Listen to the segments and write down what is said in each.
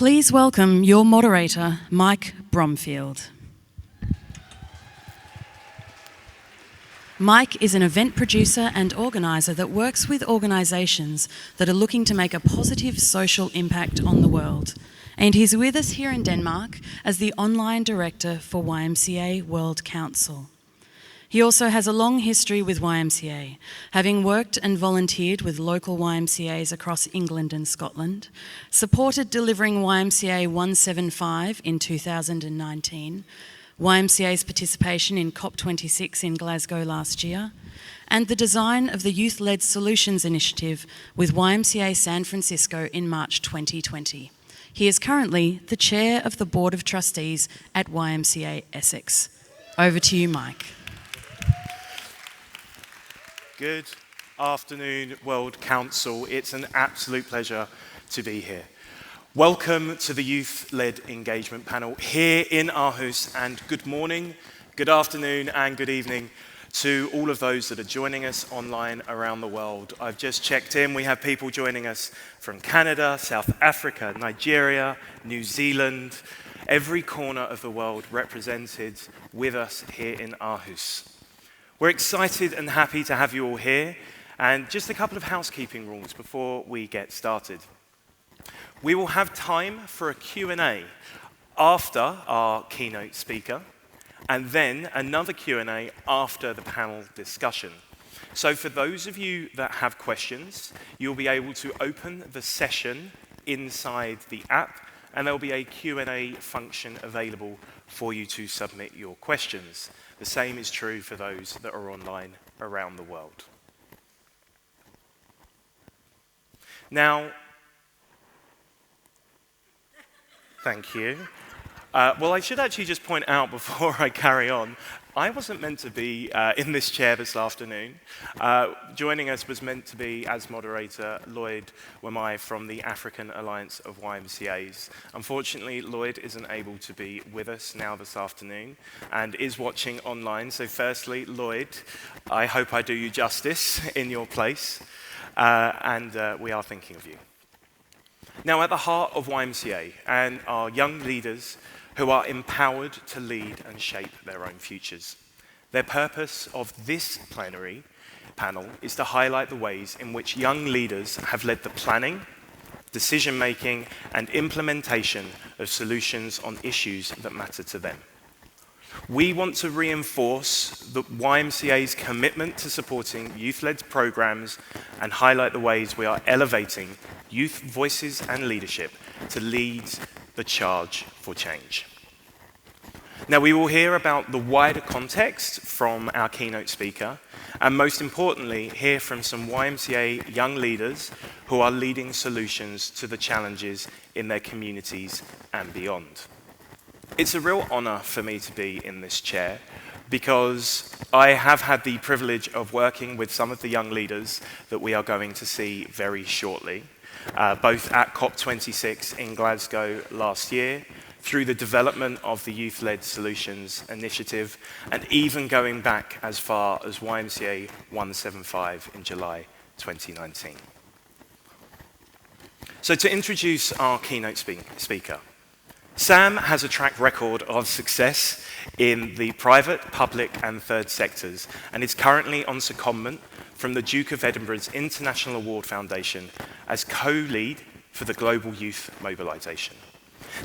Please welcome your moderator, Mike Bromfield. Mike is an event producer and organiser that works with organisations that are looking to make a positive social impact on the world. And he's with us here in Denmark as the online director for YMCA World Council. He also has a long history with YMCA, having worked and volunteered with local YMCAs across England and Scotland, supported delivering YMCA 175 in 2019, YMCA's participation in COP26 in Glasgow last year, and the design of the Youth-Led Solutions Initiative with YMCA San Francisco in March 2020. He is currently the chair of the Board of Trustees at YMCA Essex. Over to you, Mike. Good afternoon, World Council. It's an absolute pleasure to be here. Welcome to the Youth-Led Engagement Panel here in Aarhus, and good morning, good afternoon, and good evening to all of those that are joining us online around the world. I've just checked in. We have people joining us from Canada, South Africa, Nigeria, New Zealand, every corner of the world represented with us here in Aarhus. We're excited and happy to have you all here, and just a couple of housekeeping rules before we get started. We will have time for a Q&A after our keynote speaker, and then another Q&A after the panel discussion. So for those of you that have questions, you'll be able to open the session inside the app, and there'll be a Q&A function available for you to submit your questions. The same is true for those that are online around the world. Now, thank you. Well, I should actually just point out before I carry on, I wasn't meant to be in this chair this afternoon. Joining us was meant to be, as moderator, Lloyd Wamai from the African Alliance of YMCAs. Unfortunately, Lloyd isn't able to be with us now this afternoon and is watching online. So firstly, Lloyd, I hope I do you justice in your place, and we are thinking of you. Now, at the heart of YMCA and our young leaders who are empowered to lead and shape their own futures. Their purpose of this plenary panel is to highlight the ways in which young leaders have led the planning, decision-making, and implementation of solutions on issues that matter to them. We want to reinforce the YMCA's commitment to supporting youth-led programs and highlight the ways we are elevating youth voices and leadership to lead the charge for change. Now, we will hear about the wider context from our keynote speaker, and most importantly, hear from some YMCA young leaders who are leading solutions to the challenges in their communities and beyond. It's a real honor for me to be in this chair because I have had the privilege of working with some of the young leaders that we are going to see very shortly, both at COP26 in Glasgow last year, through the development of the Youth-Led Solutions Initiative, and even going back as far as YMCA 175 in July 2019. So to introduce our keynote speaker, Sam has a track record of success in the private, public, and third sectors, and is currently on secondment from the Duke of Edinburgh's International Award Foundation as co-lead for the Global Youth Mobilization.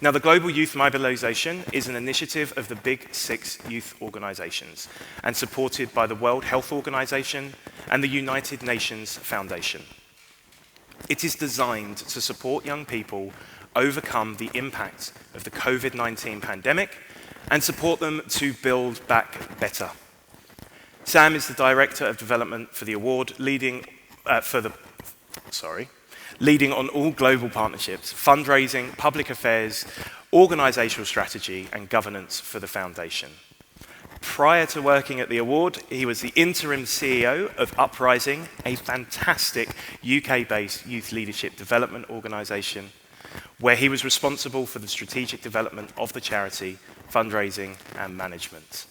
Now, the Global Youth Mobilization is an initiative of the Big Six youth organizations and supported by the World Health Organization and the United Nations Foundation. It is designed to support young people overcome the impact of the COVID-19 pandemic and support them to build back better. Sam is the Director of Development for the award, leading on all global partnerships, fundraising, public affairs, organizational strategy, and governance for the foundation. Prior to working at the award, he was the interim CEO of Uprising, a fantastic UK-based youth leadership development organization, where he was responsible for the strategic development of the charity, fundraising, and management.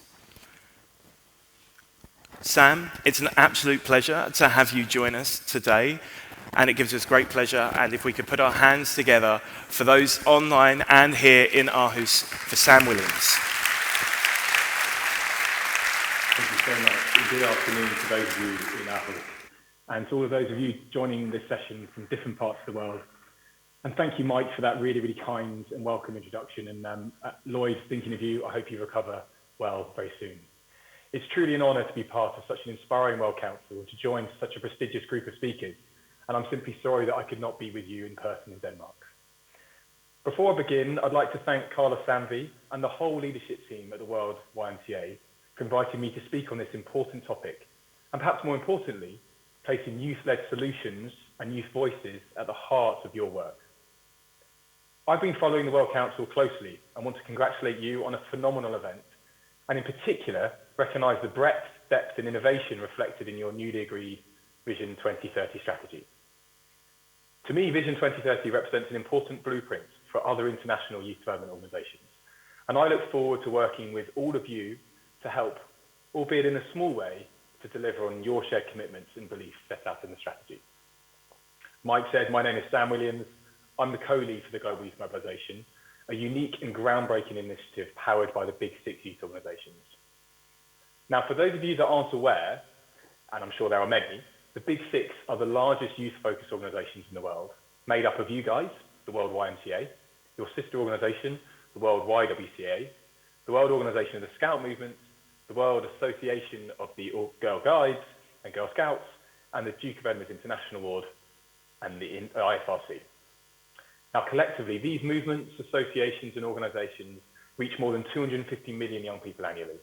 Sam, it's an absolute pleasure to have you join us today. and it gives us great pleasure, and if we could put our hands together for those online and here in Aarhus for Sam Williams. Thank you so much. Good afternoon to those of you in Aarhus, and to all of those of you joining this session from different parts of the world. And thank you, Mike, for that really, really kind and welcome introduction. And Lloyd, thinking of you, I hope you recover well very soon. It's truly an honour to be part of such an inspiring World Council, to join such a prestigious group of speakers, and I'm simply sorry that I could not be with you in person in Denmark. Before I begin, I'd like to thank Carla Sanvi and the whole leadership team at the World YMCA for inviting me to speak on this important topic, and perhaps more importantly, placing youth-led solutions and youth voices at the heart of your work. I've been following the World Council closely and want to congratulate you on a phenomenal event, and in particular, recognise the breadth, depth and innovation reflected in your newly agreed Vision 2030 strategy. To me, Vision 2030 represents an important blueprint for other international youth development organisations, and I look forward to working with all of you to help, albeit in a small way, to deliver on your shared commitments and beliefs set out in the strategy. Mike said, my name is Sam Williams. I'm the co-lead for the Global Youth Mobilization, a unique and groundbreaking initiative powered by the Big Six youth organisations. Now, for those of you that aren't aware, and I'm sure there are many, the Big Six are the largest youth-focused organisations in the world, made up of you guys, the World YMCA, your sister organisation, the World YWCA, the World Organisation of the Scout Movement, the World Association of the Girl Guides and Girl Scouts, and the Duke of Edinburgh's International Award, and the IFRC. Now, collectively, these movements, associations and organisations reach more than 250 million young people annually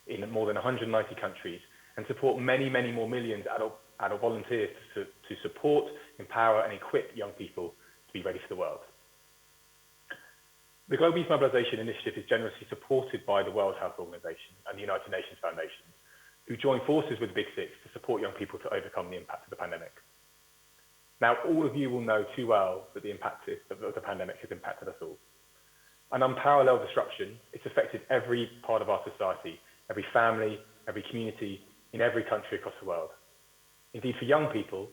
in more than 190 countries, and support many, many more millions adult volunteers to support, empower and equip young people to be ready for the world. The Global Youth Mobilization Initiative is generously supported by the World Health Organization and the United Nations Foundation, who join forces with the Big Six to support young people to overcome the impact of the pandemic. Now, all of you will know too well that the impact of the pandemic has impacted us all. An unparalleled disruption, it's affected every part of our society, every family, every community, in every country across the world. Indeed, for young people,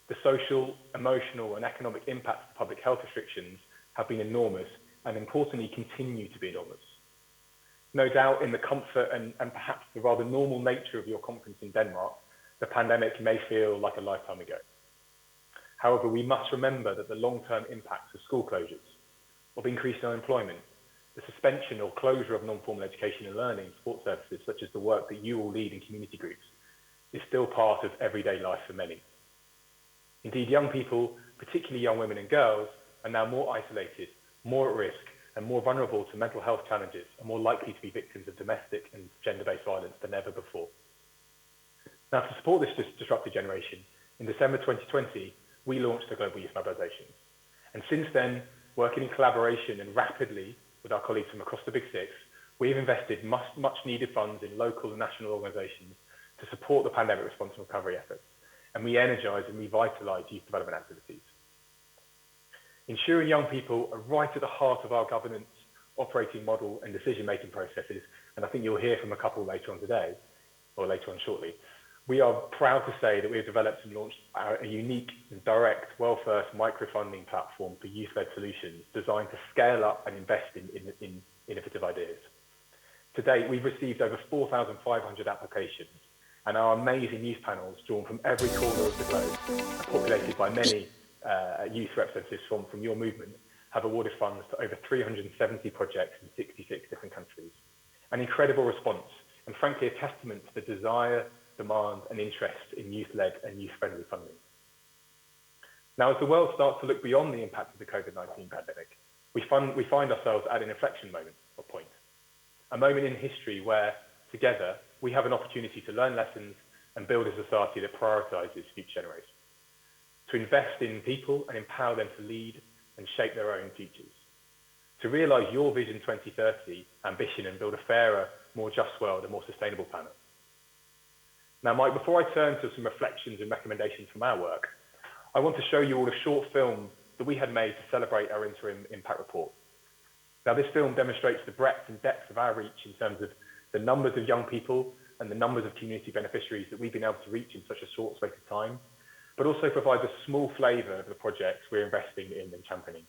the social, emotional and economic impacts of public health restrictions have been enormous and importantly continue to be enormous. No doubt in the comfort and perhaps the rather normal nature of your conference in Denmark, the pandemic may feel like a lifetime ago. However, we must remember that the long-term impacts of school closures, of increased unemployment, the suspension or closure of non-formal education and learning support services, such as the work that you all lead in community groups, is still part of everyday life for many. Indeed, young people, particularly young women and girls, are now more isolated, more at risk, and more vulnerable to mental health challenges, and more likely to be victims of domestic and gender-based violence than ever before. Now, to support this disrupted generation, in December 2020, we launched the Global Youth Mobilization. And since then, working in collaboration and rapidly with our colleagues from across the Big Six, we have invested much needed funds in local and national organisations to support the pandemic response and recovery efforts, and we energise and revitalise youth development activities. Ensuring young people are right at the heart of our governance, operating model and decision-making processes, and I think you'll hear from a couple later on today, or later on shortly. We are proud to say that we have developed and launched a unique and direct, well-first micro-funding platform for youth-led solutions designed to scale up and invest in innovative ideas. To date, we've received over 4,500 applications, and our amazing youth panels, drawn from every corner of the globe, and populated by many youth representatives from your movement, have awarded funds to over 370 projects in 66 different countries. An incredible response, and frankly a testament to the desire, demand and interest in youth-led and youth-friendly funding. Now, as the world starts to look beyond the impact of the COVID-19 pandemic, we find ourselves at an inflection moment or point, a moment in history where, together, we have an opportunity to learn lessons and build a society that prioritises future generations, to invest in people and empower them to lead and shape their own futures, to realise your Vision 2030 ambition and build a fairer, more just world, a more sustainable planet. Now, Mike, before I turn to some reflections and recommendations from our work, I want to show you all a short film that we had made to celebrate our interim impact report. Now, this film demonstrates the breadth and depth of our reach in terms of the numbers of young people and the numbers of community beneficiaries that we've been able to reach in such a short space of time, but also provides a small flavour of the projects we're investing in and championing.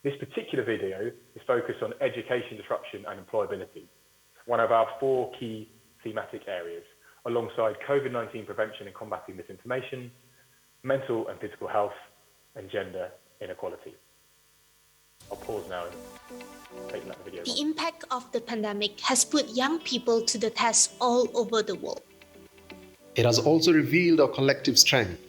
This particular video is focused on education disruption and employability, one of our 4 key thematic areas, alongside COVID-19 prevention and combating misinformation, mental and physical health, and gender inequality. I'll pause now and take that video. The impact of the pandemic has put young people to the test all over the world. It has also revealed our collective strength.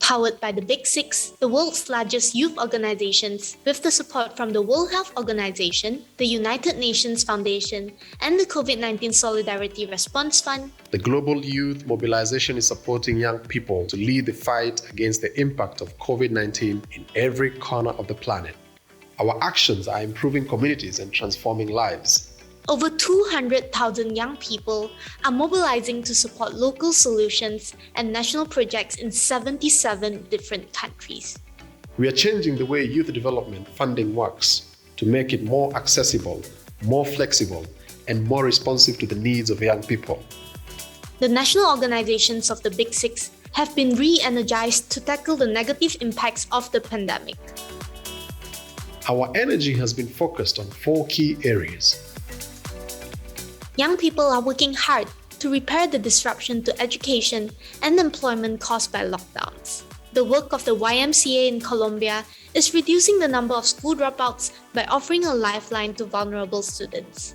Powered by the Big Six, the world's largest youth organizations, with the support from the World Health Organization, the United Nations Foundation, and the COVID-19 Solidarity Response Fund, The global youth mobilization is supporting young people to lead the fight against the impact of COVID-19 in every corner of the planet. Our actions are improving communities and transforming lives. over 200,000 young people are mobilizing to support local solutions and national projects in 77 different countries. We are changing the way youth development funding works to make it more accessible, more flexible, and more responsive to the needs of young people. The national organizations of the Big Six have been re-energized to tackle the negative impacts of the pandemic. Our energy has been focused on 4 key areas. Young people are working hard to repair the disruption to education and employment caused by lockdowns. The work of the YMCA in Colombia is reducing the number of school dropouts by offering a lifeline to vulnerable students.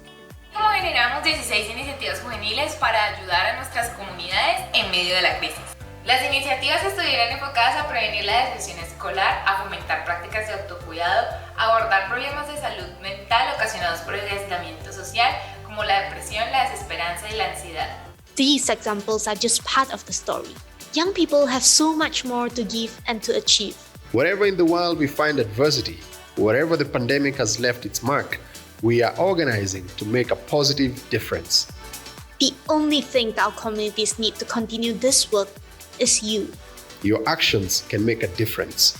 ¿Cómo generamos 16 iniciativas juveniles para ayudar a nuestras comunidades en medio de la crisis? Las iniciativas estuvieron enfocadas a prevenir la deserción escolar, a fomentar prácticas de autocuidado, a abordar problemas de salud mental ocasionados por el aislamiento social, como la depresión, la desesperanza y la ansiedad. These examples are just part of the story. Young people have so much more to give and to achieve. Wherever in the world we find adversity, wherever the pandemic has left its mark, we are organizing to make a positive difference. The only thing that our communities need to continue this work is you. Your actions can make a difference.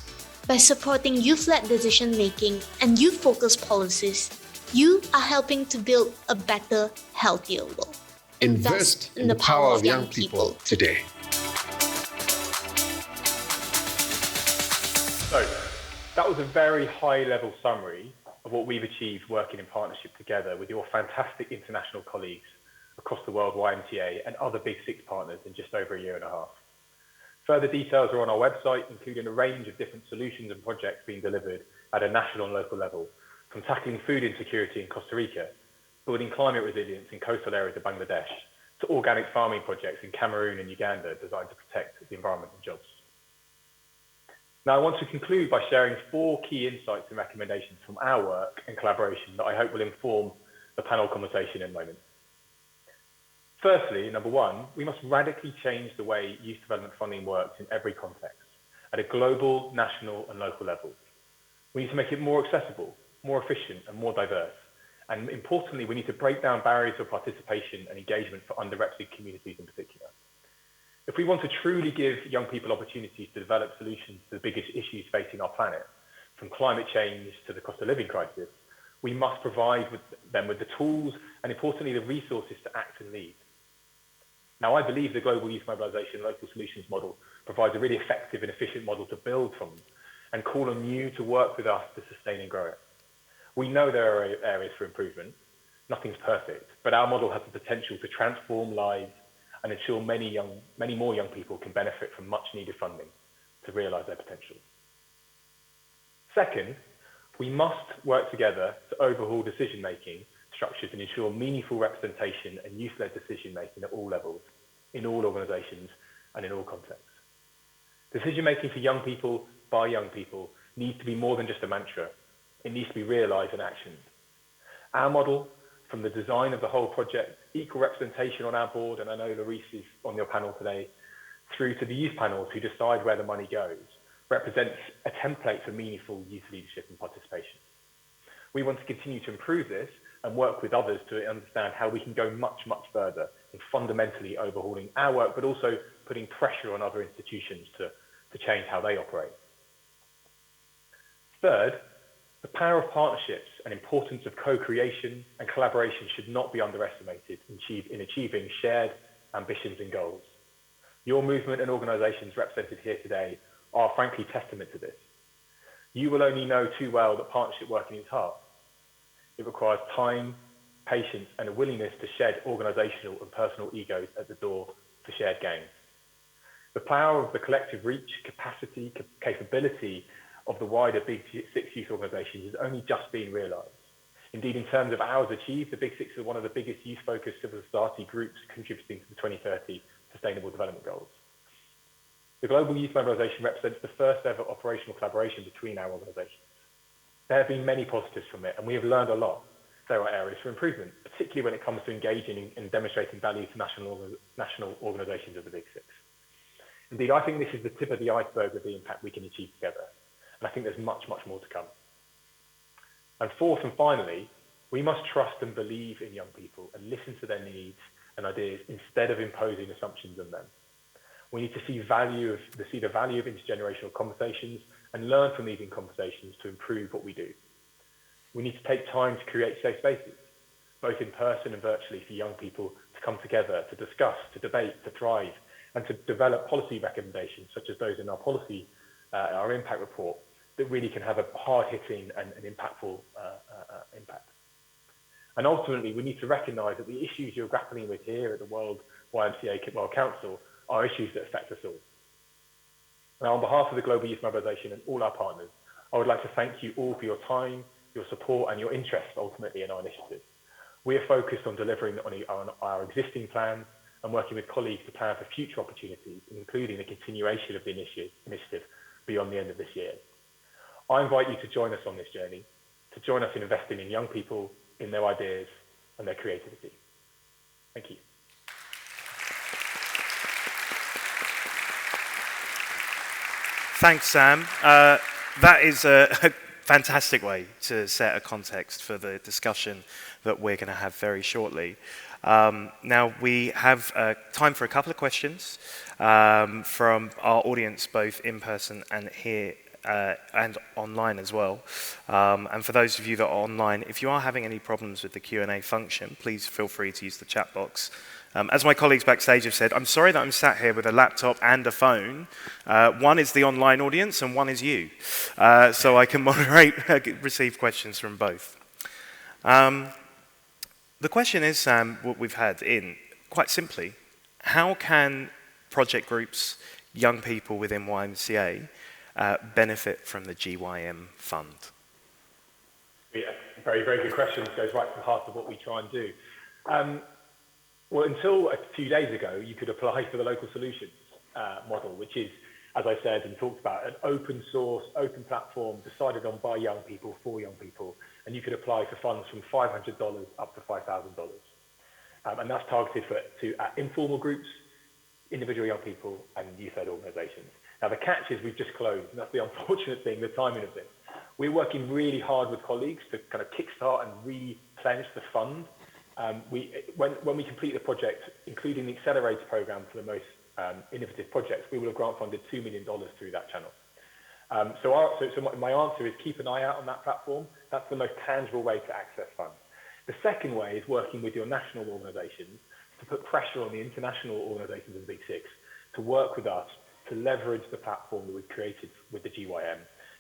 By supporting youth-led decision-making and youth-focused policies, you are helping to build a better, healthier world. Invest in the power of young people today. So, that was a very high-level summary of what we've achieved working in partnership together with your fantastic international colleagues across the world, YMCA, and other Big Six partners in just over a year and a half. Further details are on our website, including a range of different solutions and projects being delivered at a national and local level, from tackling food insecurity in Costa Rica, building climate resilience in coastal areas of Bangladesh, to organic farming projects in Cameroon and Uganda designed to protect the environment and jobs. Now, I want to conclude by sharing 4 key insights and recommendations from our work and collaboration that I hope will inform the panel conversation in a moment. Firstly, number 1, we must radically change the way youth development funding works in every context, at a global, national, and local level. We need to make it more accessible, more efficient, and more diverse. And importantly, we need to break down barriers of participation and engagement for underrepresented communities in particular. If we want to truly give young people opportunities to develop solutions to the biggest issues facing our planet, from climate change to the cost of living crisis, we must provide them with the tools and, importantly, the resources to act and lead. Now, I believe the Global Youth Mobilization Local Solutions model provides a really effective and efficient model to build from and call on you to work with us to sustain and grow it. We know there are areas for improvement. Nothing's perfect, but our model has the potential to transform lives and ensure many more young people can benefit from much needed funding to realise their potential. Second, we must work together to overhaul decision-making structures and ensure meaningful representation and youth-led decision-making at all levels, in all organisations and in all contexts. Decision-making for young people by young people needs to be more than just a mantra. It needs to be realised and actioned. Our model, from the design of the whole project, equal representation on our board, and I know Larice is on your panel today, through to the youth panels who decide where the money goes, represents a template for meaningful youth leadership and participation. We want to continue to improve this and work with others to understand how we can go much, much further in fundamentally overhauling our work, but also putting pressure on other institutions to change how they operate. Third, the power of partnerships and importance of co-creation and collaboration should not be underestimated in achieving shared ambitions and goals. Your movement and organisations represented here today are frankly testament to this. You will only know too well that partnership working is hard. It requires time, patience, and a willingness to shed organisational and personal egos at the door for shared gains. The power of the collective reach, capacity, capability of the wider Big Six youth organisations is only just being realised. Indeed, in terms of hours achieved, the Big Six are one of the biggest youth-focused civil society groups contributing to the 2030 Sustainable Development Goals. The Global Youth Mobilization represents the first ever operational collaboration between our organisations. There have been many positives from it, and we have learned a lot. There are areas for improvement, particularly when it comes to engaging and demonstrating value to national organisations of the Big Six. Indeed, I think this is the tip of the iceberg of the impact we can achieve together, and I think there's much, much more to come. And fourth and finally, we must trust and believe in young people and listen to their needs and ideas instead of imposing assumptions on them. We need to see the value of intergenerational conversations and learn from these conversations to improve what we do. We need to take time to create safe spaces, both in person and virtually, for young people to come together, to discuss, to debate, to thrive, and to develop policy recommendations such as those in our impact report that really can have a hard-hitting and impactful impact. And ultimately, we need to recognise that the issues you're grappling with here at the World YMCA World Council are issues that affect us all. Now, on behalf of the Global Youth Mobilization and all our partners, I would like to thank you all for your time, your support, and your interest ultimately in our initiative. We are focused on delivering on our existing plans and working with colleagues to plan for future opportunities, including the continuation of the initiative beyond the end of this year. I invite you to join us on this journey, to join us in investing in young people, in their ideas and their creativity. Thank you. Thanks, Sam. That is a fantastic way to set a context for the discussion that we're going to have very shortly. Now, we have time for a couple of questions from our audience, both in person and here and online as well. And for those of you that are online, if you are having any problems with the Q&A function, please feel free to use the chat box. As my colleagues backstage have said, I'm sorry that I'm sat here with a laptop and a phone. One is the online audience and one is you. So I can receive questions from both. The question is, Sam, what we've had in, quite simply, how can project groups, young people within YMCA, benefit from the GYM fund? Yeah, very, very good question. This goes right to the heart of what we try and do. Well, until a few days ago, you could apply for the local solutions model, which is, as I said and talked about, an open source, open platform decided on by young people for young people. And you could apply for funds from $500 up to $5,000. And that's targeted to informal groups, individual young people, and youth-led organisations. Now, the catch is we've just closed, and that's the unfortunate thing, the timing of this. We're working really hard with colleagues to kind of kickstart and replenish the fund. When we complete the project, including the Accelerator programme for the most innovative projects, we will have grant funded $2 million through that channel. So my answer is keep an eye out on that platform. That's the most tangible way to access funds. The second way is working with your national organisations to put pressure on the international organisations of the Big Six to work with us to leverage the platform that we've created with the GYM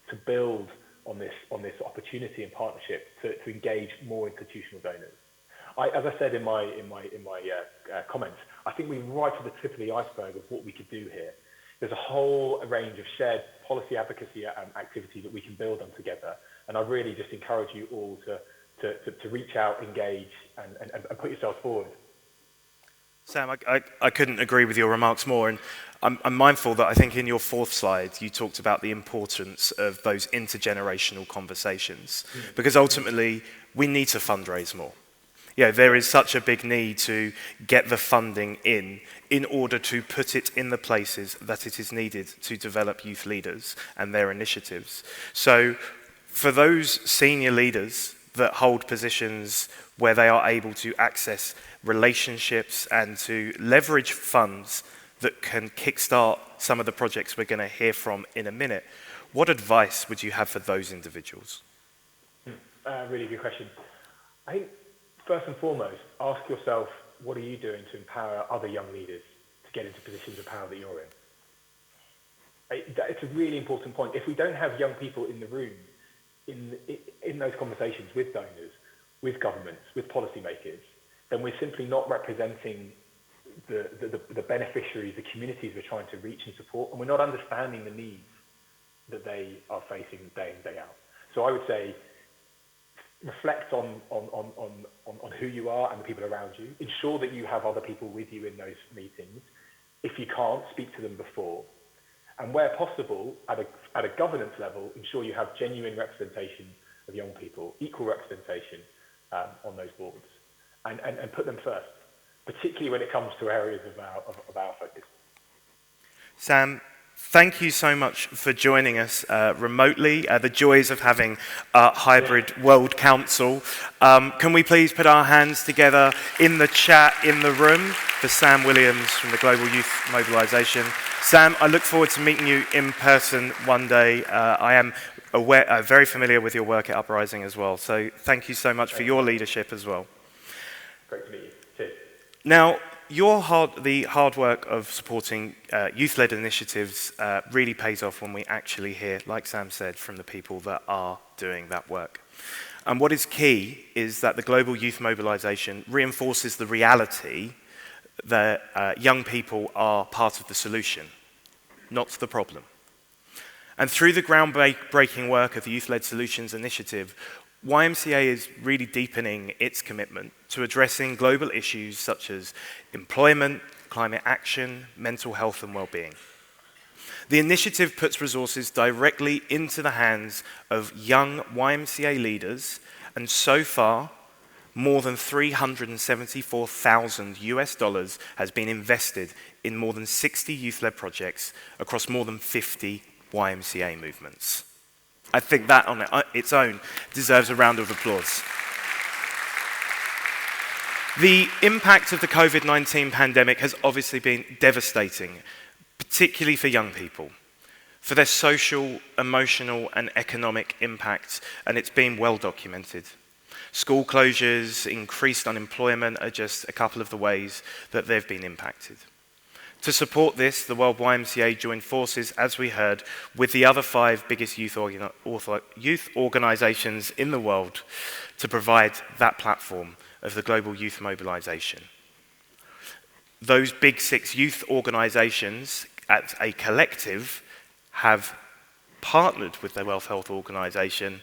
to build on this opportunity and partnership to engage more institutional donors. As I said in my comments, I think we're right at the tip of the iceberg of what we could do here. There's a whole range of shared policy advocacy activity that we can build on together, and I really just encourage you all to reach out, engage, and put yourself forward. Sam, I couldn't agree with your remarks more, and I'm mindful that I think in your fourth slide you talked about the importance of those intergenerational conversations, because ultimately we need to fundraise more. Yeah, there is such a big need to get the funding in order to put it in the places that it is needed to develop youth leaders and their initiatives. So for those senior leaders that hold positions where they are able to access relationships and to leverage funds that can kickstart some of the projects we're going to hear from in a minute, what advice would you have for those individuals? Really good question. I think first and foremost, ask yourself, what are you doing to empower other young leaders to get into positions of power that you're in. It's a really important point. If we don't have young people in the room, in those conversations with donors, with governments, with policymakers, then we're simply not representing the beneficiaries, the communities we're trying to reach and support, and we're not understanding the needs that they are facing day in, day out. So I would say, reflect on who you are and the people around you. Ensure that you have other people with you in those meetings. If you can't, speak to them before. And where possible, at a governance level, ensure you have genuine representation of young people, equal representation on those boards, and put them first, particularly when it comes to areas of our focus. Sam, thank you so much for joining us remotely. The joys of having a hybrid World Council. Can we please put our hands together in the chat in the room for Sam Williams from the Global Youth Mobilization. Sam, I look forward to meeting you in person one day. I am very familiar with your work at Uprising as well. So thank you so much for your leadership as well. Great to meet you. Cheers. Now, the hard work of supporting youth-led initiatives really pays off when we actually hear, like Sam said, from the people that are doing that work. And what is key is that the Global Youth Mobilization reinforces the reality that young people are part of the solution, not the problem. And through the groundbreaking work of the Youth-Led Solutions Initiative, YMCA is really deepening its commitment to addressing global issues such as employment, climate action, mental health and well-being. The initiative puts resources directly into the hands of young YMCA leaders, and so far, more than $374,000 has been invested in more than 60 youth-led projects across more than 50 YMCA movements. I think that on its own deserves a round of applause. The impact of the COVID-19 pandemic has obviously been devastating, particularly for young people, for their social, emotional, and economic impact, and it's been well documented. School closures, increased unemployment are just a couple of the ways that they've been impacted. To support this, the World YMCA joined forces, as we heard, with the other 5 biggest youth organizations in the world to provide that platform of the global youth mobilization. Those big 6 youth organizations, as a collective, have partnered with the World Health Organization.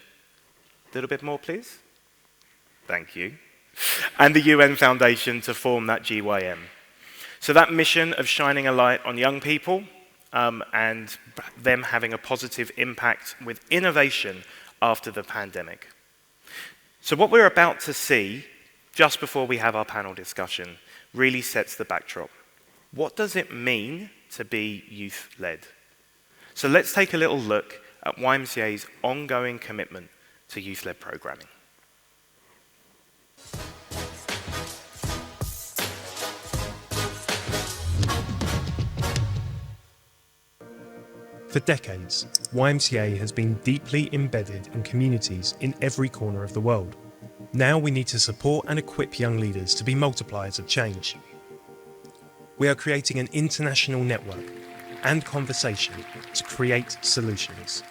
A little bit more, please. Thank you. And the UN Foundation to form that GYM. So that mission of shining a light on young people and them having a positive impact with innovation after the pandemic. So what we're about to see, just before we have our panel discussion, really sets the backdrop. What does it mean to be youth-led? So let's take a little look at YMCA's ongoing commitment to youth-led programming. For decades, YMCA has been deeply embedded in communities in every corner of the world. Now we need to support and equip young leaders to be multipliers of change. We are creating an international network and conversation to create solutions.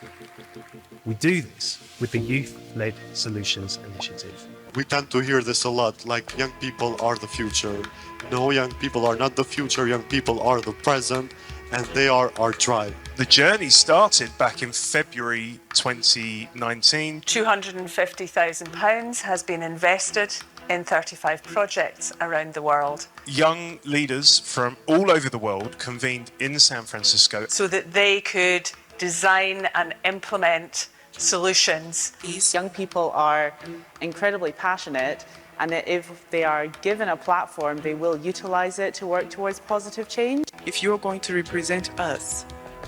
We do this with the Youth-Led Solutions Initiative. We tend to hear this a lot, like young people are the future. No, young people are not the future, young people are the present, and they are our tribe. The journey started back in February 2019. £250,000 has been invested in 35 projects around the world. Young leaders from all over the world convened in San Francisco so that they could design and implement solutions. These young people are incredibly passionate, and if they are given a platform, they will utilize it to work towards positive change. If you're going to represent us,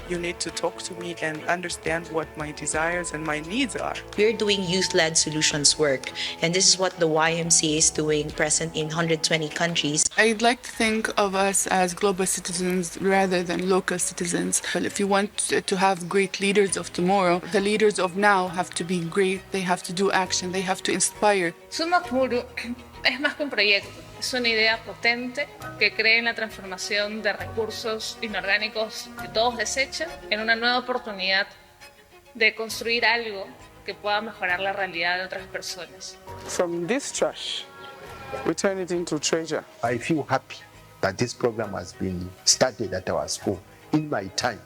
you need to talk to me and understand what my desires and my needs are. We're doing youth-led solutions work, and this is what the YMCA is doing, present in 120 countries. I'd like to think of us as global citizens rather than local citizens. But if you want to have great leaders of tomorrow, the leaders of now have to be great. They have to do action. They have to inspire. Suma Puro es más que un proyecto. Es una idea potente que cree en la transformación de recursos inorgánicos que todos desechan en una nueva oportunidad de construir algo que pueda mejorar la realidad de otras personas. From this trash, we turn it into treasure. I feel happy that this program has been started at our school in my time,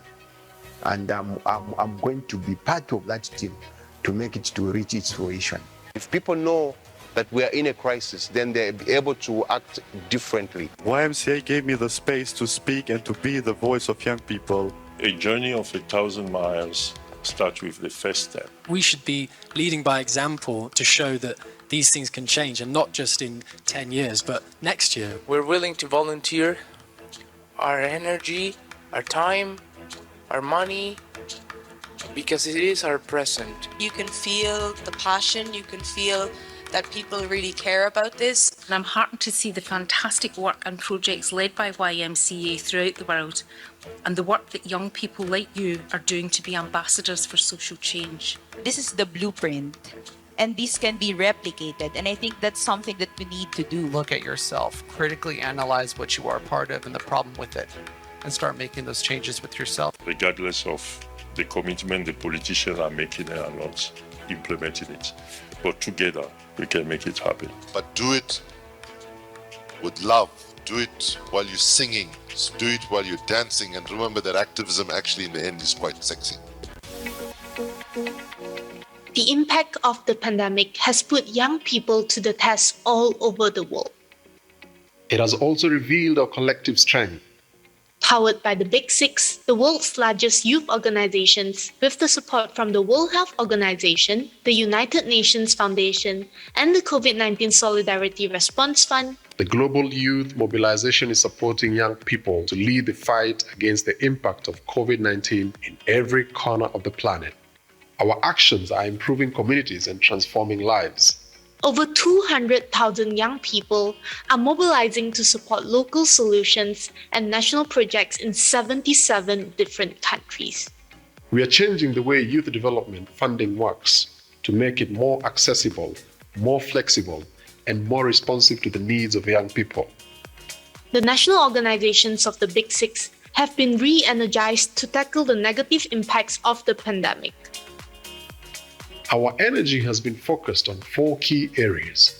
and I'm going to be part of that team to make it to reach its fruition. If people know that we are in a crisis, then they'll be able to act differently. YMCA gave me the space to speak and to be the voice of young people. A journey of 1,000 miles starts with the first step. We should be leading by example to show that these things can change, and not just in 10 years, but next year. We're willing to volunteer our energy, our time, our money, because it is our present. You can feel the passion, you can feel that people really care about this. And I'm heartened to see the fantastic work and projects led by YMCA throughout the world, and the work that young people like you are doing to be ambassadors for social change. This is the blueprint, and this can be replicated, and I think that's something that we need to do. Look at yourself, critically analyze what you are part of and the problem with it, and start making those changes with yourself. Regardless of the commitment the politicians are making and are not implementing it. But together, we can make it happen. But do it with love. Do it while you're singing. Do it while you're dancing. And remember that activism actually in the end is quite sexy. The impact of the pandemic has put young people to the test all over the world. It has also revealed our collective strength. Powered by the Big Six, the world's largest youth organizations, with the support from the World Health Organization, the United Nations Foundation, and the COVID-19 Solidarity Response Fund, the global youth mobilization is supporting young people to lead the fight against the impact of COVID-19 in every corner of the planet. Our actions are improving communities and transforming lives. Over 200,000 young people are mobilizing to support local solutions and national projects in 77 different countries. We are changing the way youth development funding works to make it more accessible, more flexible, and more responsive to the needs of young people. The national organizations of the Big Six have been re-energized to tackle the negative impacts of the pandemic. Our energy has been focused on 4 key areas.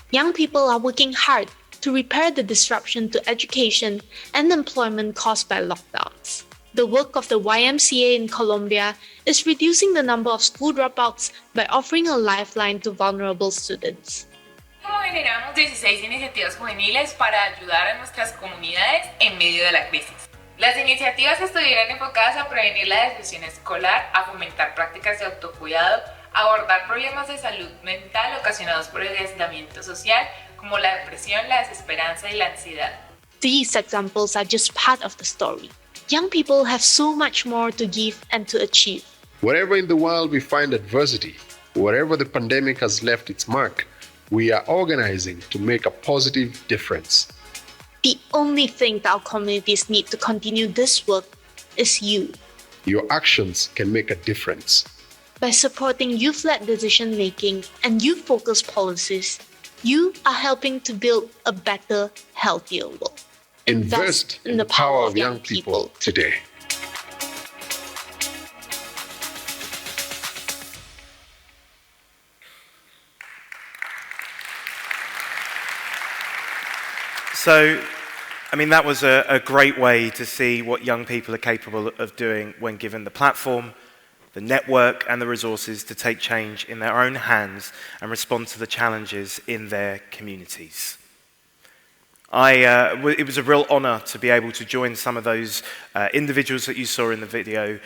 Young people are working hard to repair the disruption to education and employment caused by lockdowns. The work of the YMCA in Colombia is reducing the number of school dropouts by offering a lifeline to vulnerable students. ¿Cómo generamos 16 iniciativas juveniles para ayudar a nuestras comunidades en medio de la crisis? Las iniciativas estuvieron enfocadas a prevenir la deserción escolar, a fomentar prácticas de autocuidado, a abordar problemas de salud mental ocasionados por el aislamiento social, como la depresión, la desesperanza y la ansiedad. These examples are just part of the story. Young people have so much more to give and to achieve. Wherever in the world we find adversity, wherever the pandemic has left its mark, we are organizing to make a positive difference. The only thing that our communities need to continue this work is you. Your actions can make a difference. By supporting youth-led decision-making and youth-focused policies, you are helping to build a better, healthier world. Invest in the power of young people today. So, I mean, that was a great way to see what young people are capable of doing when given the platform, the network, and the resources to take change in their own hands and respond to the challenges in their communities. It was a real honor to be able to join some of those individuals that you saw in the video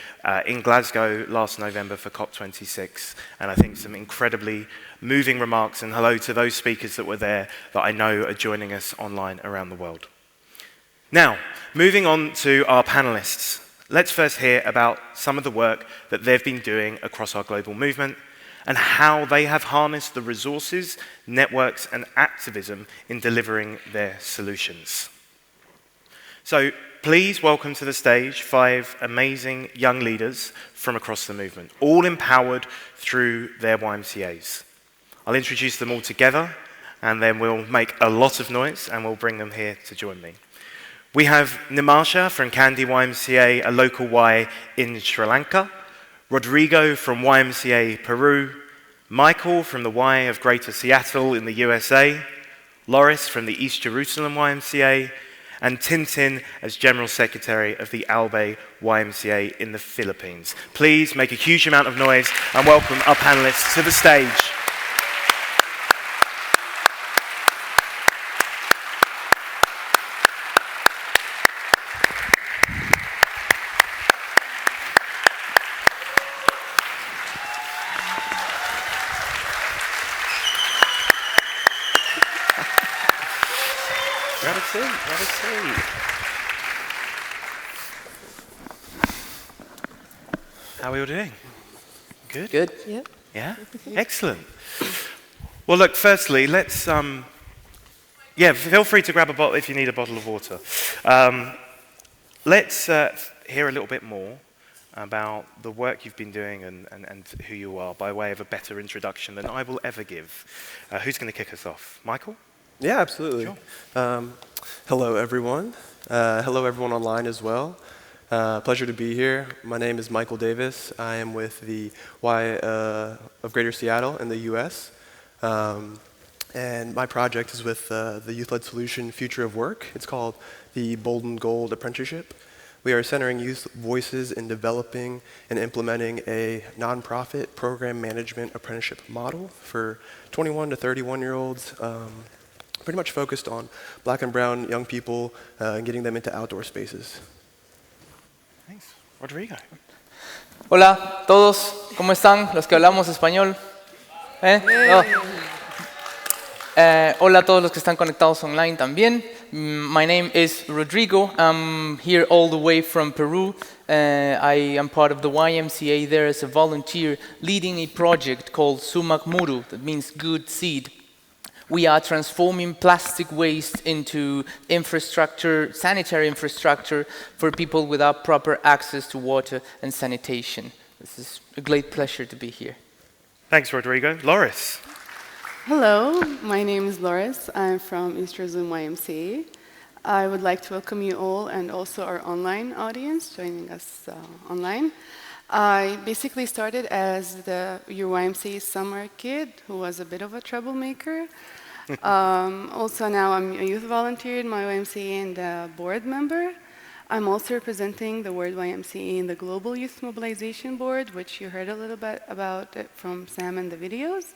in Glasgow last November for COP26, and I think some incredibly moving remarks, and hello to those speakers that were there that I know are joining us online around the world. Now, moving on to our panelists, let's first hear about some of the work that they've been doing across our global movement and how they have harnessed the resources, networks, and activism in delivering their solutions. So please welcome to the stage 5 amazing young leaders from across the movement, all empowered through their YMCAs. I'll introduce them all together, and then we'll make a lot of noise and we'll bring them here to join me. We have Nimasha from Kandy YMCA, a local Y in Sri Lanka, Rodrigo from YMCA Peru, Michael from the Y of Greater Seattle in the USA, Loris from the East Jerusalem YMCA, and Tintin as General Secretary of the Albay YMCA in the Philippines. Please make a huge amount of noise and welcome our panelists to the stage. Have a seat. How are you all doing? Good? Good. Yeah. Yeah? Excellent. Well, look, firstly, let's, feel free to grab a bottle if you need a bottle of water. Let's hear a little bit more about the work you've been doing and who you are by way of a better introduction than I will ever give. Who's going to kick us off? Michael? Yeah, absolutely. Sure. Hello, everyone. Hello, everyone online as well. Pleasure to be here. My name is Michael Davis. I am with the Y of Greater Seattle in the US. And my project is with the Youth-Led Solution Future of Work. It's called the Bold and Gold Apprenticeship. We are centering youth voices in developing and implementing a nonprofit program management apprenticeship model for 21 to 31-year-olds, pretty much focused on Black and brown young people and getting them into outdoor spaces. Thanks. Rodrigo. Hola todos, ¿cómo están? Los que hablamos español. Oh. Hola a todos los que están conectados online también. My name is Rodrigo. I'm here all the way from Peru. I am part of the YMCA there as a volunteer leading a project called Sumak Muru, that means good seed. We are transforming plastic waste into infrastructure, sanitary infrastructure for people without proper access to water and sanitation. This is a great pleasure to be here. Thanks, Rodrigo. Loris. Hello, my name is Loris. I'm from East Jerusalem YMCA. I would like to welcome you all and also our online audience joining us online. I basically started as your YMCA summer kid who was a bit of a troublemaker. Also now I'm a youth volunteer in my YMCA and a board member. I'm also representing the World YMCA in the Global Youth Mobilization Board, which you heard a little bit about it from Sam in the videos.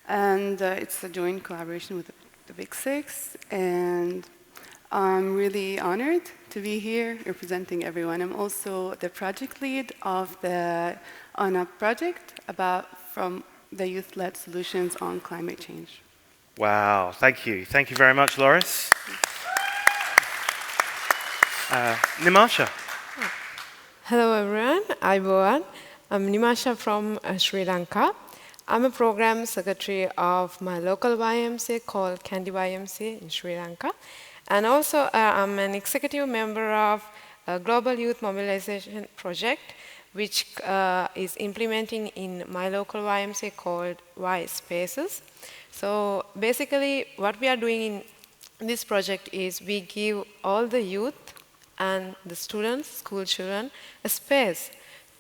And it's a joint collaboration with the Big Six. And I'm really honored to be here representing everyone. I'm also the project lead of the On-Up project from the Youth-Led Solutions on climate change. Wow, thank you. Thank you very much, Loris. Nimasha. Hello, everyone. I'm Nimasha from Sri Lanka. I'm a program secretary of my local YMCA called Kandy YMCA in Sri Lanka. And also, I'm an executive member of a Global Youth Mobilization project, which is implementing in my local YMCA called Y Spaces. So basically, what we are doing in this project is we give all the youth and the students, school children, a space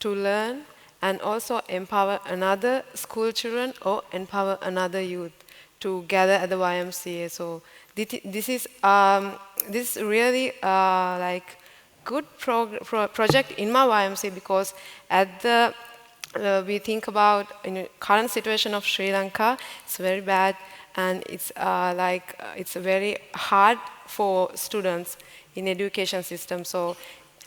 to learn and also empower another school children or empower another youth to gather at the YMCA. So this is really like good project in my YMCA because we think about current situation of Sri Lanka. It's very bad and it's it's very hard for students in education system. So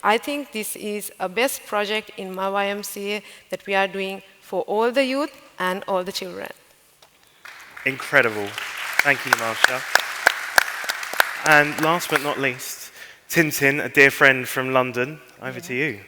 I think this is a best project in my YMCA that we are doing for all the youth and all the children. Incredible. Thank you, Nimasha. And last but not least, Tintin, a dear friend from London. Over to you.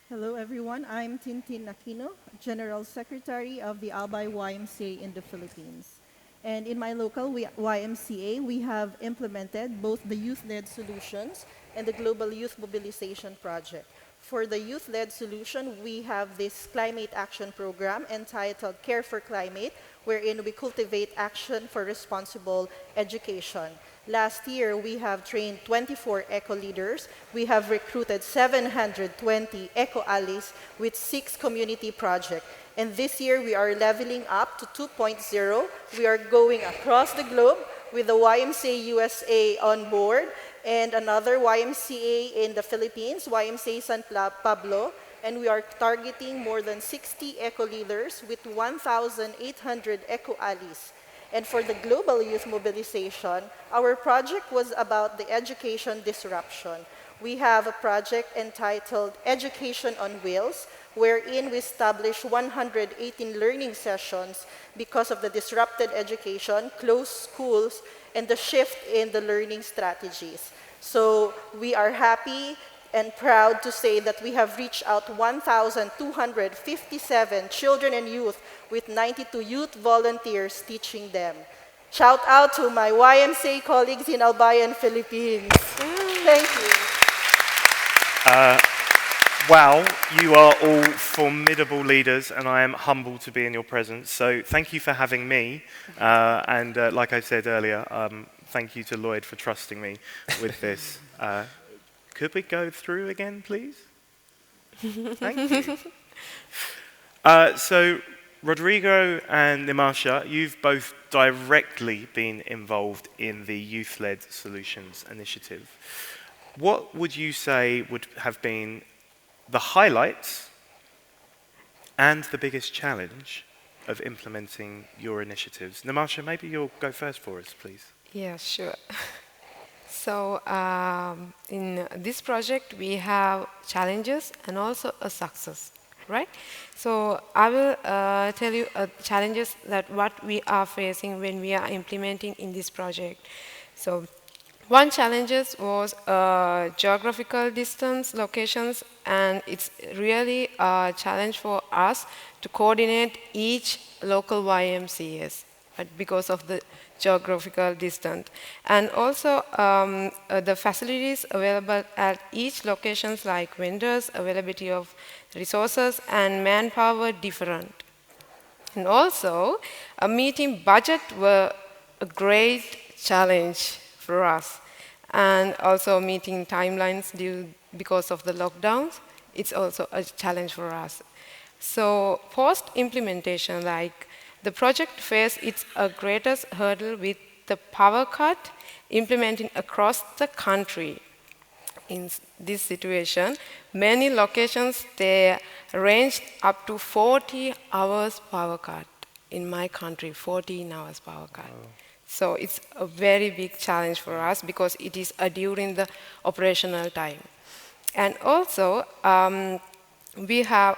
Hello, everyone. I'm Tintin Aquino, General Secretary of the Albay YMCA in the Philippines. And in my local YMCA, we have implemented both the Youth-Led Solutions and the Global Youth Mobilization Project For the youth-led solution, we have this climate action program entitled Care for Climate, wherein we cultivate action for responsible education. Last year, we have trained 24 eco-leaders. We have recruited 720 eco-allies with 6 community projects. And this year, we are leveling up to 2.0. We are going across the globe with the YMCA USA on board and another YMCA in the Philippines, YMCA San Pablo, and we are targeting more than 60 eco-leaders with 1,800 eco-allies. And for the global youth mobilization, our project was about the education disruption. We have a project entitled Education on Wheels, wherein we established 118 learning sessions because of the disrupted education, closed schools, and the shift in the learning strategies. So we are happy and proud to say that we have reached out 1,257 children and youth with 92 youth volunteers teaching them. Shout out to my YMCA colleagues in Albay and Philippines. Thank you. Wow, you are all formidable leaders, and I am humbled to be in your presence. So thank you for having me. And like I said earlier, thank you to Lloyd for trusting me with this. Could we go through again, please? Thank you. So Rodrigo and Nimasha, you've both directly been involved in the Youth-Led Solutions Initiative. What would you say would have been the highlights and the biggest challenge of implementing your initiatives? Nimasha, maybe you'll go first for us, please. Yeah, sure. So in this project, we have challenges and also a success, right? So I will tell you challenges that what we are facing when we are implementing in this project. So one challenge was geographical distance locations, and it's really a challenge for us to coordinate each local YMCAs, but because of the geographical distance. And also the facilities available at each locations like vendors, availability of resources and manpower different. And also a meeting budget were a great challenge for us. And also meeting timelines because of the lockdowns, it's also a challenge for us. So post-implementation, like the project faced its greatest hurdle with the power cut implementing across the country. In this situation, many locations, they ranged up to 40 hours power cut. In my country, 14 hours power cut. Oh. So it's a very big challenge for us because it is during the operational time. And also, we have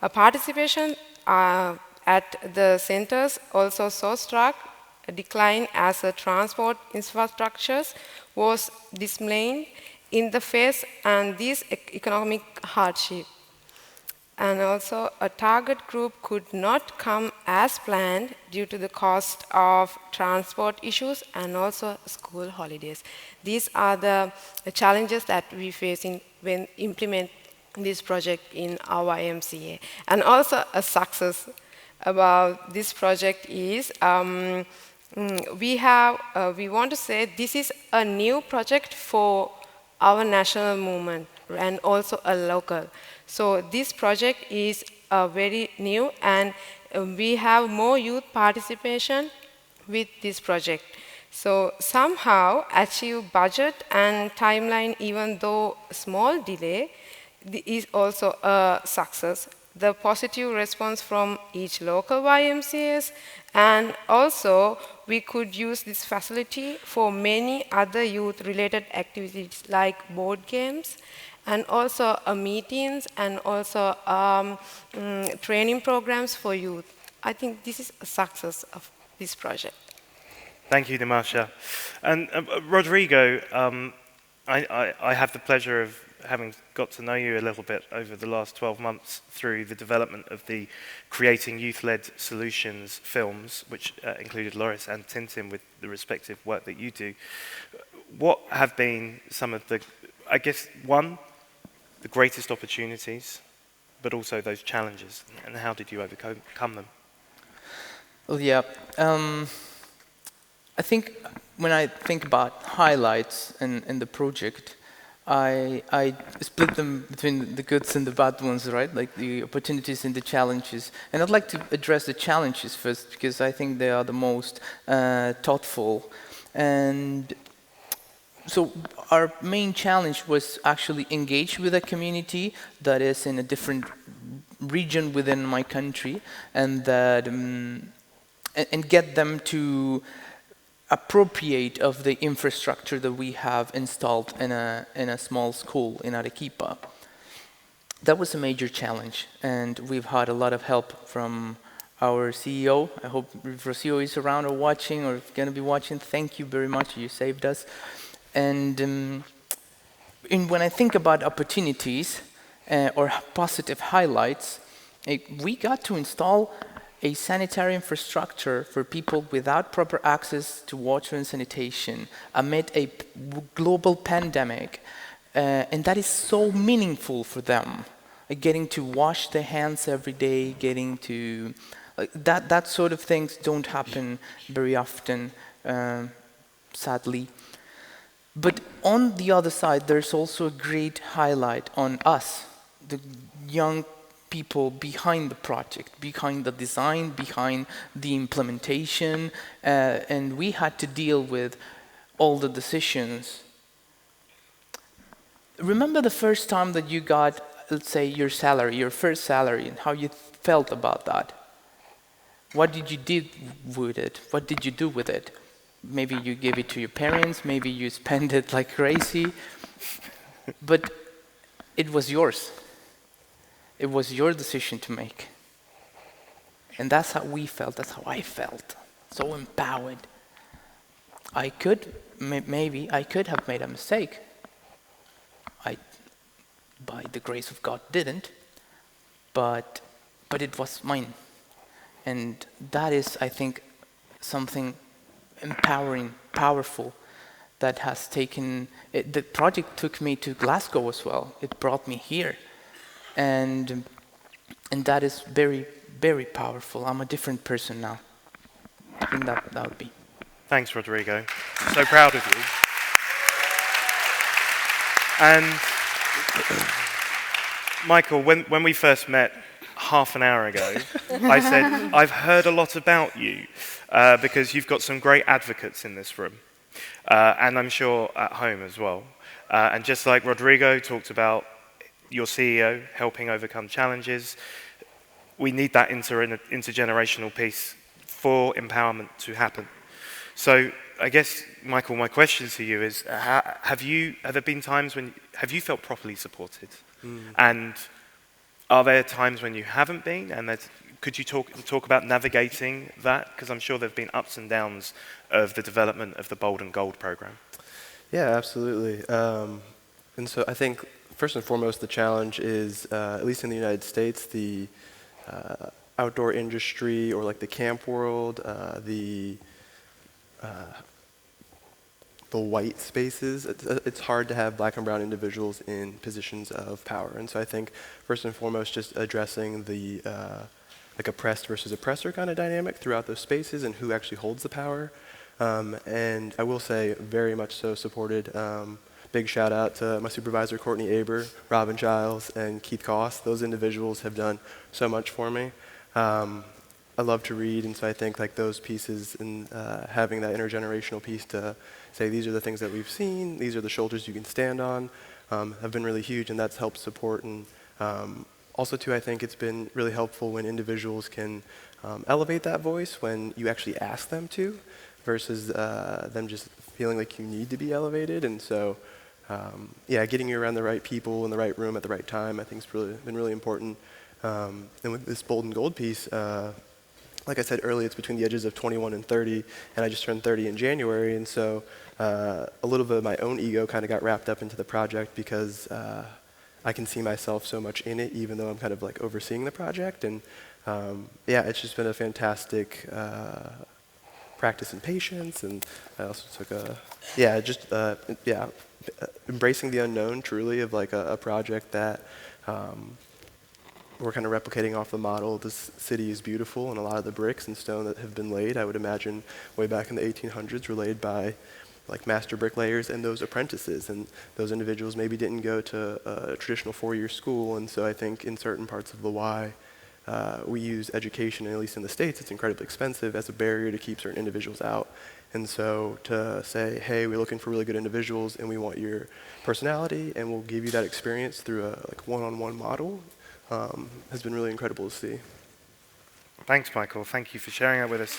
a participation at the centers also so struck a decline as the transport infrastructures was displaying in the face and this economic hardship. And also a target group could not come as planned due to the cost of transport issues and also school holidays. These are the challenges that we face when implement this project in our YMCA. And also a success about this project is we want to say this is a new project for our national movement and also a local. So this project is very new, and we have more youth participation with this project. So somehow achieve budget and timeline, even though small delay, is also a success. The positive response from each local YMCAs, and also we could use this facility for many other youth-related activities like board games, and also meetings, and also training programs for youth. I think this is a success of this project. Thank you, Nimasha. And Rodrigo, I have the pleasure of having got to know you a little bit over the last 12 months through the development of the Creating Youth-Led Solutions films, which included Loris and Tintin with the respective work that you do. What have been some of the, I guess, one, the greatest opportunities, but also those challenges, and how did you overcome them? Well, yeah. I think when I think about highlights in the project, I split them between the goods and the bad ones, right? Like the opportunities and the challenges. And I'd like to address the challenges first, because I think they are the most thoughtful. And so our main challenge was actually engage with a community that is in a different region within my country, and that and get them to appropriate of the infrastructure that we have installed in a small school in Arequipa. That was a major challenge, and we've had a lot of help from our CEO. I hope Rocio is around or watching or going to be watching. Thank you very much. You saved us. And when I think about opportunities or positive highlights, we got to install a sanitary infrastructure for people without proper access to water and sanitation amid a global pandemic. And that is so meaningful for them. Getting to wash their hands every day, getting to... that sort of things don't happen very often, sadly. But on the other side, there's also a great highlight on us, the young people behind the project, behind the design, behind the implementation, and we had to deal with all the decisions. Remember the first time that you got, let's say, your salary, your first salary, and how you felt about that? What did you do with it? What did you do with it? Maybe you gave it to your parents, maybe you spent it like crazy, but it was yours. It was your decision to make. And that's how we felt, that's how I felt. So empowered. I could, maybe I could have made a mistake. I, by the grace of God, didn't. But it was mine. And that is, I think, something empowering, powerful, that has taken, the project took me to Glasgow as well. It brought me here. And that is very, very powerful. I'm a different person now. I think that would be. Thanks, Rodrigo. So proud of you. And Michael, when we first met half an hour ago, I said, I've heard a lot about you because you've got some great advocates in this room. And I'm sure at home as well. And just like Rodrigo talked about your CEO helping overcome challenges, we need that intergenerational piece for empowerment to happen. So I guess, Michael, my question to you is, have there been times when, have you felt properly supported? And are there times when you haven't been? And could you talk about navigating that? Because I'm sure there have been ups and downs of the development of the Bold and Gold program. Yeah, absolutely. And so I think, first and foremost, the challenge is, at least in the United States, the outdoor industry, or like the camp world, the white spaces. It's hard to have black and brown individuals in positions of power. And so I think, first and foremost, just addressing the like oppressed versus oppressor kind of dynamic throughout those spaces and who actually holds the power. And I will say, very much so supported. Big shout out to my supervisor, Courtney Aber, Robin Giles, and Keith Koss. Those individuals have done so much for me. I love to read, and so I think like those pieces and having that intergenerational piece to say these are the things that we've seen, these are the shoulders you can stand on, have been really huge, and that's helped support. And also too, I think it's been really helpful when individuals can elevate that voice when you actually ask them to, versus them just feeling like you need to be elevated. And so yeah, getting you around the right people in the right room at the right time, I think has been really important. And with this Bold and Gold piece, like I said earlier, it's between the edges of 21 and 30, and I just turned 30 in January, and so a little bit of my own ego kind of got wrapped up into the project because I can see myself so much in it, even though I'm kind of like overseeing the project. And yeah, it's just been a fantastic practice in patience, and I also took embracing the unknown truly of like a project that we're kind of replicating off the model. This city is beautiful, and a lot of the bricks and stone that have been laid, I would imagine way back in the 1800s, were laid by like master bricklayers and those apprentices, and those individuals maybe didn't go to a traditional four-year school, and so I think in certain parts of the Y, we use education, and at least in the States, it's incredibly expensive as a barrier to keep certain individuals out. And so to say, hey, we're looking for really good individuals, and we want your personality, and we'll give you that experience through a like one-on-one model, has been really incredible to see. Thanks, Michael. Thank you for sharing that with us.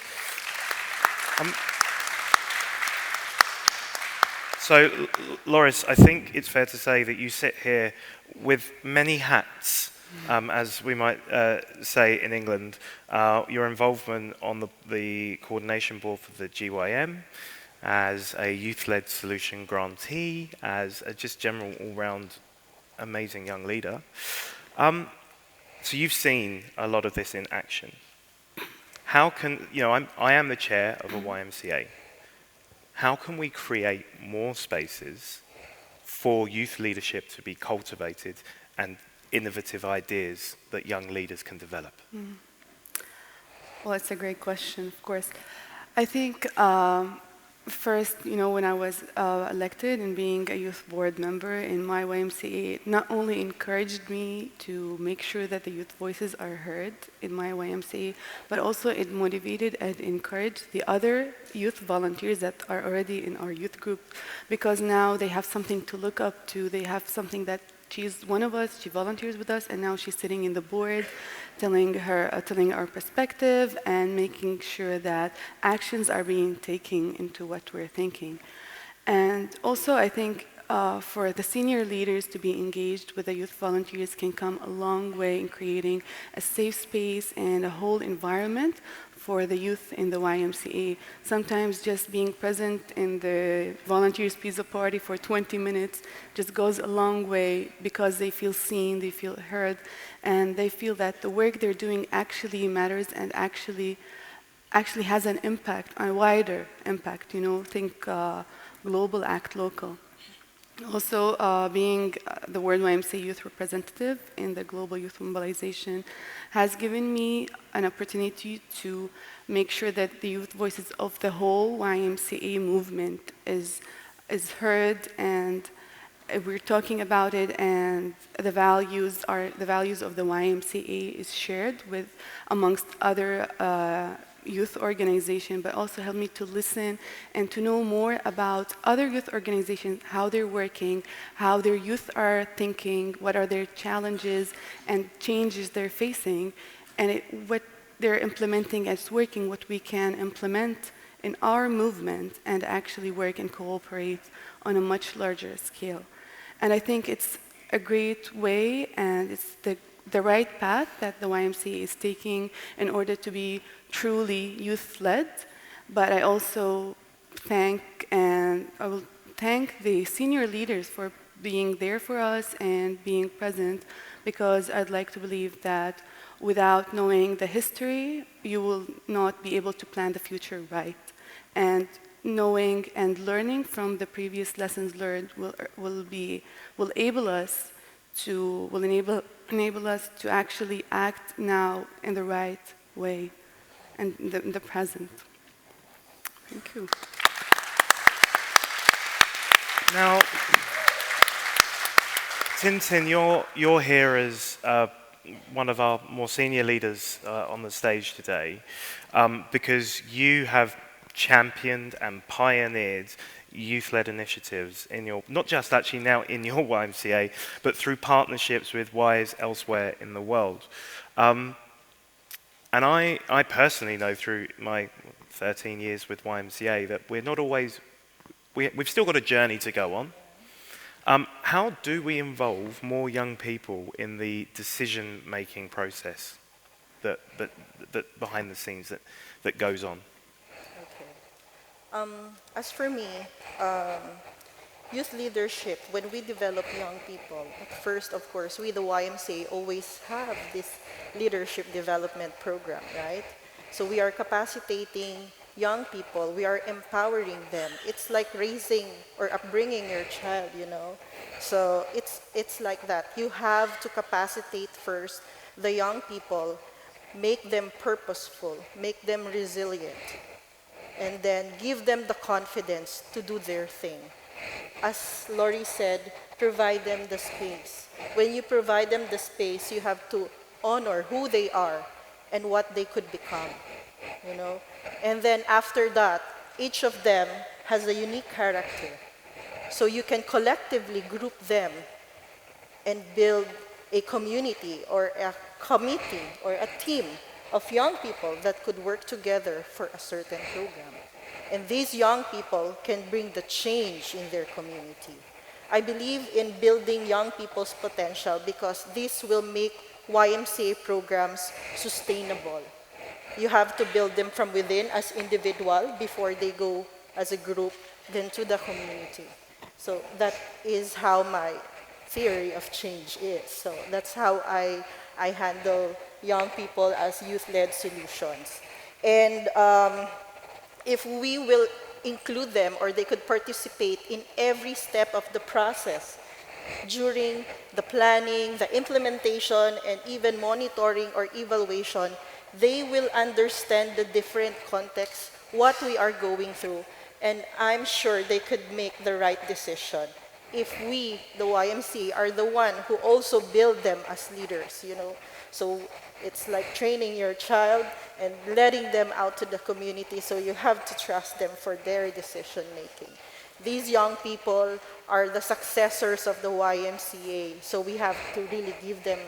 So, Loris, I think it's fair to say that you sit here with many hats, as we might say in England. Your involvement on the coordination board for the GYM, as a youth-led solution grantee, as a just general all-round amazing young leader. So you've seen a lot of this in action. How can, I am the chair of a YMCA. How can we create more spaces for youth leadership to be cultivated and innovative ideas that young leaders can develop? Well, it's a great question, of course. I think first, when I was elected and being a youth board member in my YMCA, it not only encouraged me to make sure that the youth voices are heard in my YMCA, but also it motivated and encouraged the other youth volunteers that are already in our youth group, because now they have something to look up to. They have something that she's one of us, she volunteers with us, and now she's sitting in the board, telling our perspective and making sure that actions are being taken into what we're thinking. And also, I think for the senior leaders to be engaged with the youth volunteers can come a long way in creating a safe space and a whole environment for the youth in the YMCA. Sometimes just being present in the volunteers pizza party for 20 minutes just goes a long way, because they feel seen, they feel heard, and they feel that the work they're doing actually matters and actually has an impact, a wider impact, think global, act local. Also, being the World YMCA Youth Representative in the Global Youth Mobilization has given me an opportunity to make sure that the youth voices of the whole YMCA movement is heard, and we're talking about it, and the values of the YMCA is shared with amongst other youth organization, but also help me to listen and to know more about other youth organizations, how they're working, how their youth are thinking, what are their challenges and changes they're facing, and what they're implementing as working, what we can implement in our movement and actually work and cooperate on a much larger scale. And I think it's a great way, and it's the right path that the YMCA is taking in order to be truly youth-led. But I also I will thank the senior leaders for being there for us and being present, because I'd like to believe that without knowing the history, you will not be able to plan the future right. And knowing and learning from the previous lessons learned will enable us to actually act now in the right way and in the present. Thank you. Now, Tintin, you're here as one of our more senior leaders on the stage today, because you have championed and pioneered youth-led initiatives in your, not just actually now in your YMCA, but through partnerships with Ys elsewhere in the world. And I personally know through my 13 years with YMCA that we're not always, we've still got a journey to go on. How do we involve more young people in the decision-making process that behind the scenes that goes on? As for me, youth leadership, when we develop young people, at first, of course, we, the YMCA, always have this leadership development program, right? So we are capacitating young people. We are empowering them. It's like raising or upbringing your child, you know. So it's like that. You have to capacitate first the young people, make them purposeful, make them resilient, and then give them the confidence to do their thing. As Lori said, provide them the space. When you provide them the space, you have to honor who they are and what they could become, you know. And then after that, each of them has a unique character. So you can collectively group them and build a community or a committee or a team of young people that could work together for a certain program. And these young people can bring the change in their community. I believe in building young people's potential because this will make YMCA programs sustainable. You have to build them from within as individual before they go as a group, then to the community. So that is how my theory of change is. So that's how I handle young people as youth-led solutions. And if we will include them or they could participate in every step of the process during the planning, the implementation, and even monitoring or evaluation, they will understand the different contexts, what we are going through, and I'm sure they could make the right decision if we, the YMCA, are the one who also build them as leaders, you know. So it's like training your child and letting them out to the community, so you have to trust them for their decision making. These young people are the successors of the YMCA, so we have to really give them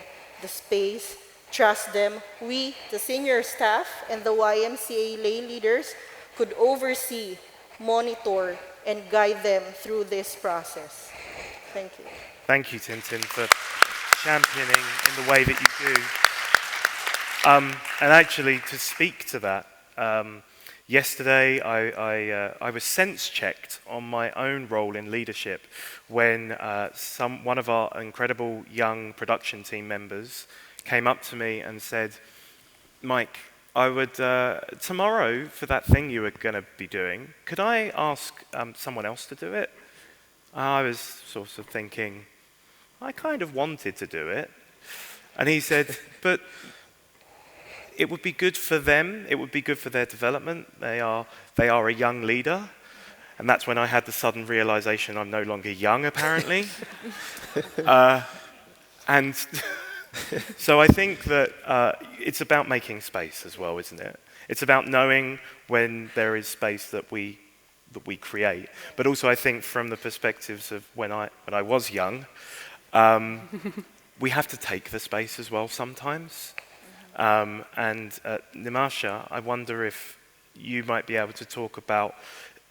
the space, trust them. We, the senior staff and the YMCA lay leaders, could oversee, monitor, and guide them through this process. Thank you. Thank you, Tintin, for championing in the way that you do. And actually, to speak to that, yesterday I was sense-checked on my own role in leadership when one of our incredible young production team members came up to me and said, Mike, I would, tomorrow, for that thing you were going to be doing, could I ask someone else to do it? I was sort of thinking, I kind of wanted to do it. And he said, but it would be good for them, it would be good for their development. They are a young leader. And that's when I had the sudden realization I'm no longer young, apparently. And so I think that it's about making space as well, isn't it? It's about knowing when there is space that we create. But also I think from the perspectives of when I was young, we have to take the space as well sometimes. And Nimasha, I wonder if you might be able to talk about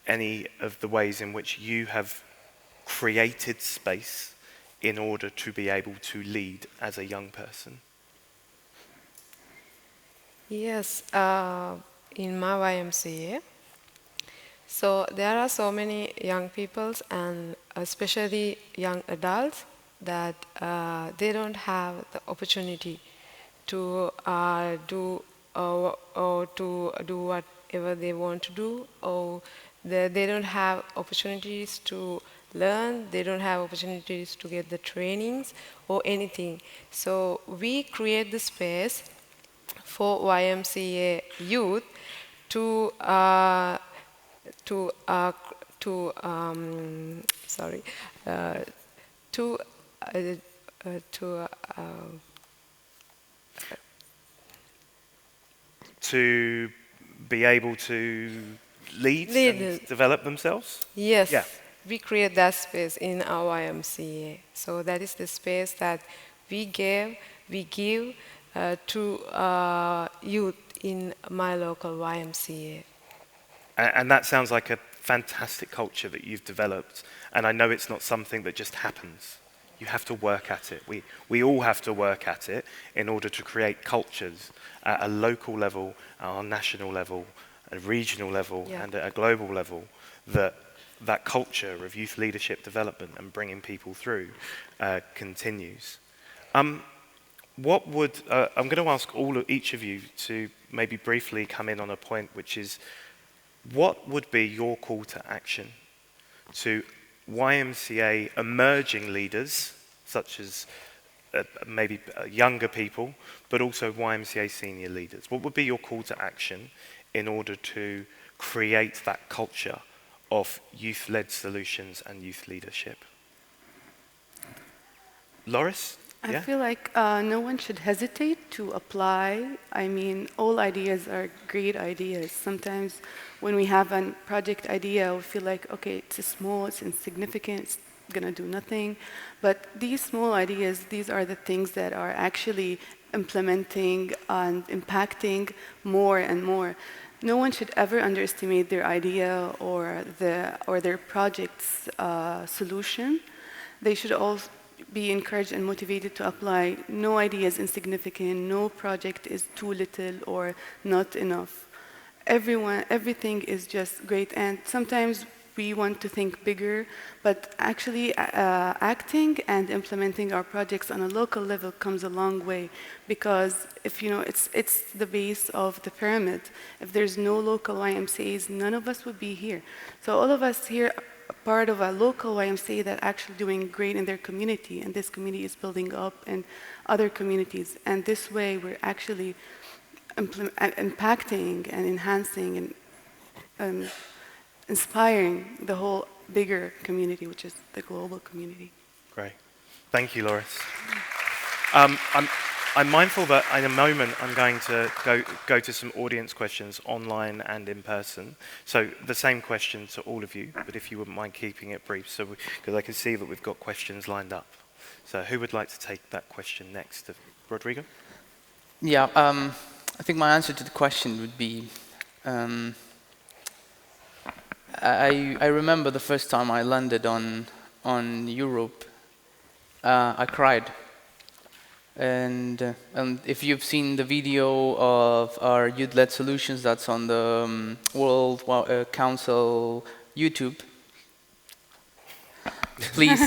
any of the ways in which you have created space in order to be able to lead as a young person. Yes, in my YMCA, so there are so many young people and especially young adults that they don't have the opportunity to do or to do whatever they want to do, or they don't have opportunities to learn, they don't have opportunities to get the trainings or anything. So we create the space for YMCA youth to be able to lead and develop themselves? Yes, yeah. We create that space in our YMCA. So that is the space that we give to youth in my local YMCA. And that sounds like a fantastic culture that you've developed. And I know it's not something that just happens. You have to work at it. We all have to work at it in order to create cultures at a local level, at a national level, a regional level, and at a global level, that culture of youth leadership development and bringing people through continues. What would I'm going to ask each of you to maybe briefly come in on a point, which is what would be your call to action to YMCA emerging leaders, such as maybe younger people, but also YMCA senior leaders? What would be your call to action in order to create that culture of youth-led solutions and youth leadership? Loris? I feel like no one should hesitate to apply. I mean, all ideas are great ideas. Sometimes when we have a project idea, we feel like, okay, it's small, it's insignificant, it's gonna do nothing. But these small ideas, these are the things that are actually implementing and impacting more and more. No one should ever underestimate their idea or their project's solution. They should all be encouraged and motivated to apply. No idea is insignificant, no project is too little or not enough. Everything is just great, and sometimes we want to think bigger, but actually acting and implementing our projects on a local level comes a long way, because if you know, it's the base of the pyramid. If there's no local YMCAs, none of us would be here. So all of us here part of a local YMCA that actually doing great in their community, and this community is building up in other communities. And this way, we're actually impacting and enhancing and inspiring the whole bigger community, which is the global community. Great. Thank you, Loris. I'm mindful that in a moment I'm going to go to some audience questions online and in person. So the same question to all of you, but if you wouldn't mind keeping it brief, because I can see that we've got questions lined up. So who would like to take that question next? Rodrigo? Yeah, I think my answer to the question would be, I remember the first time I landed on Europe, I cried. And if you've seen the video of our Youth-Led Solutions, that's on the World Council YouTube, please.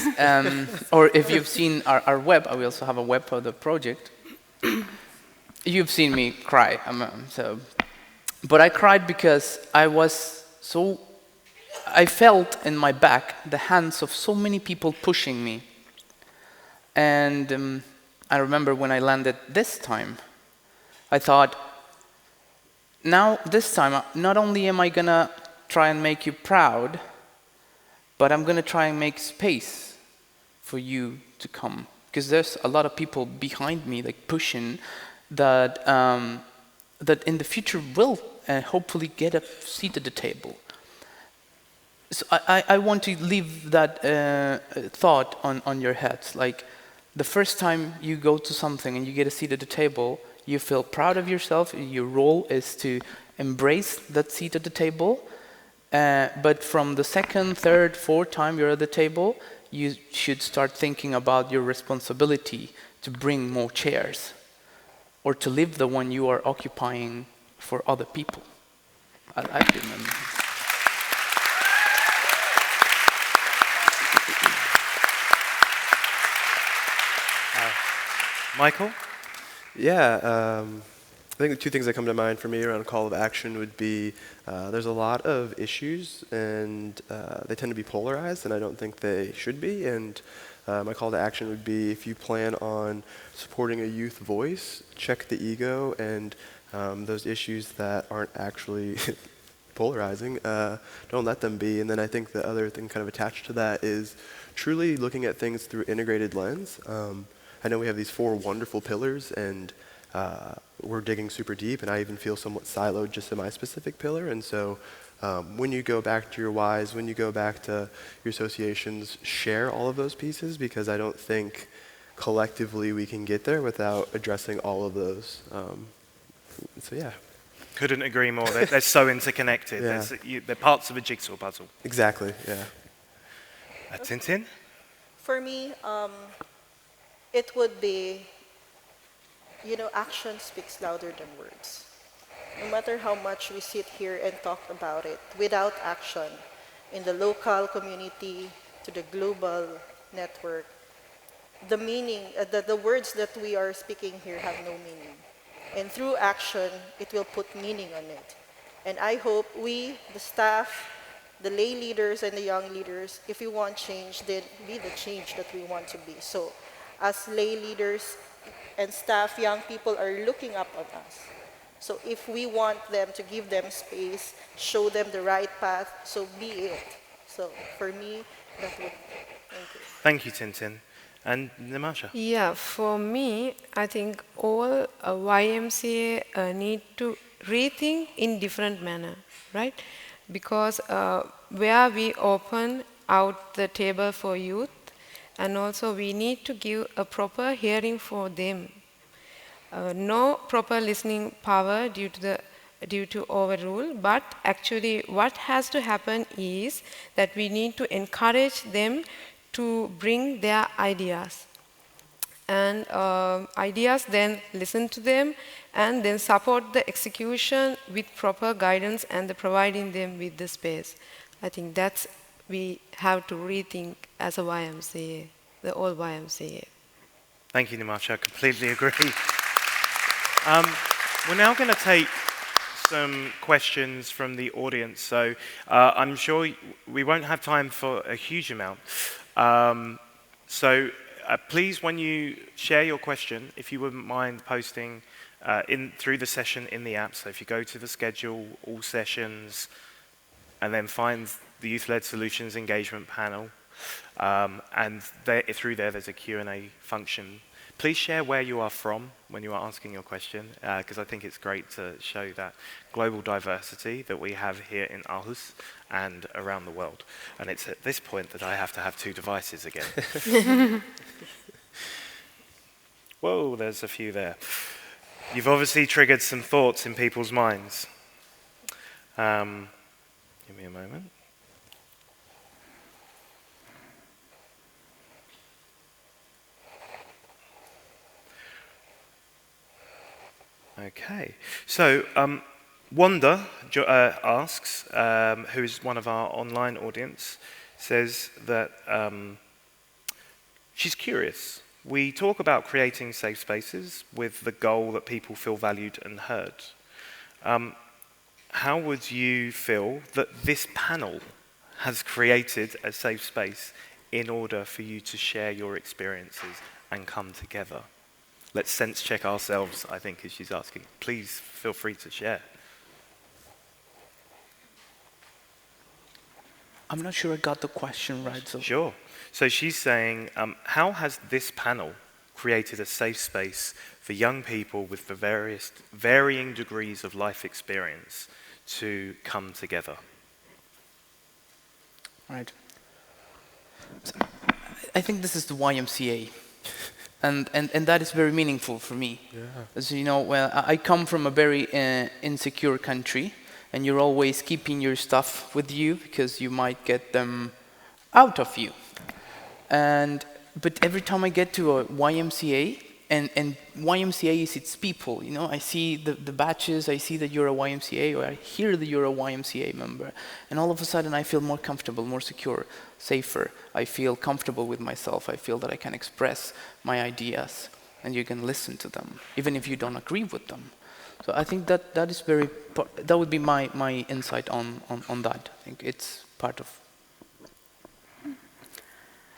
Or if you've seen our web, we also have a web for the project. You've seen me cry. But I cried because I felt in my back the hands of so many people pushing me. And I remember when I landed this time, I thought, now this time, not only am I gonna try and make you proud, but I'm gonna try and make space for you to come. Because there's a lot of people behind me, like pushing, that in the future will hopefully get a seat at the table. So I want to leave that thought on your heads. Like, the first time you go to something and you get a seat at the table, you feel proud of yourself. Your role is to embrace that seat at the table. But from the second, third, fourth time you're at the table, you should start thinking about your responsibility to bring more chairs or to leave the one you are occupying for other people. I remember. Michael? Yeah, I think the two things that come to mind for me around a call of action would be there's a lot of issues, and they tend to be polarized, and I don't think they should be. And my call to action would be, if you plan on supporting a youth voice, check the ego and those issues that aren't actually polarizing, don't let them be. And then I think the other thing kind of attached to that is truly looking at things through integrated lens. I know we have these 4 wonderful pillars, and we're digging super deep, and I even feel somewhat siloed just in my specific pillar. And so when you go back to your whys, when you go back to your associations, share all of those pieces, because I don't think collectively we can get there without addressing all of those. So yeah. Couldn't agree more. They're so interconnected. Yeah. They're parts of a jigsaw puzzle. Exactly, yeah. Tintin? For me, it would be, action speaks louder than words. No matter how much we sit here and talk about it, without action in the local community to the global network, the meaning, the words that we are speaking here have no meaning. And through action, it will put meaning on it. And I hope we, the staff, the lay leaders and the young leaders, if we want change, then be the change that we want to be. So as lay leaders and staff, young people are looking up on us. So if we want them to give them space, show them the right path, so be it. So for me, that would, thank you. Thank you, Tintin. And Nimasha? Yeah, for me, I think all YMCA need to rethink in different manner, right? Because where we open out the table for youth, and also we need to give a proper hearing for them. No proper listening power due to overrule, but actually what has to happen is that we need to encourage them to bring their ideas. And ideas, then listen to them, and then support the execution with proper guidance and providing them with the space. I think that's we have to rethink as a YMCA, the old YMCA. Thank you, Nimasha. I completely agree. We're now going to take some questions from the audience. So I'm sure we won't have time for a huge amount. Please, when you share your question, if you wouldn't mind posting through the session in the app. So if you go to the schedule, all sessions, and then find the Youth-Led Solutions Engagement panel, and through there's a Q&A function. Please share where you are from when you are asking your question, because I think it's great to show that global diversity that we have here in Aarhus and around the world. And it's at this point that I have to have 2 devices again. Whoa, there's a few there. You've obviously triggered some thoughts in people's minds. Give me a moment. Okay, so Wanda asks, who is one of our online audience, says that she's curious. We talk about creating safe spaces with the goal that people feel valued and heard. How would you feel that this panel has created a safe space in order for you to share your experiences and come together? Let's sense check ourselves, I think, as she's asking. Please feel free to share. I'm not sure I got the question right. So. Sure. So she's saying, how has this panel created a safe space for young people with the varying degrees of life experience to come together? Right. So, I think this is the YMCA. And that is very meaningful for me. Yeah. As you know, well, I come from a very insecure country, and you're always keeping your stuff with you because you might get them out of you. But every time I get to a YMCA, and YMCA is its people, you know, I see the badges, I see that you're a YMCA, or I hear that you're a YMCA member, and all of a sudden I feel more comfortable, more secure, safer. I feel comfortable with myself. I feel that I can express my ideas, and you can listen to them, even if you don't agree with them. So I think that would be my insight on that. I think it's part of.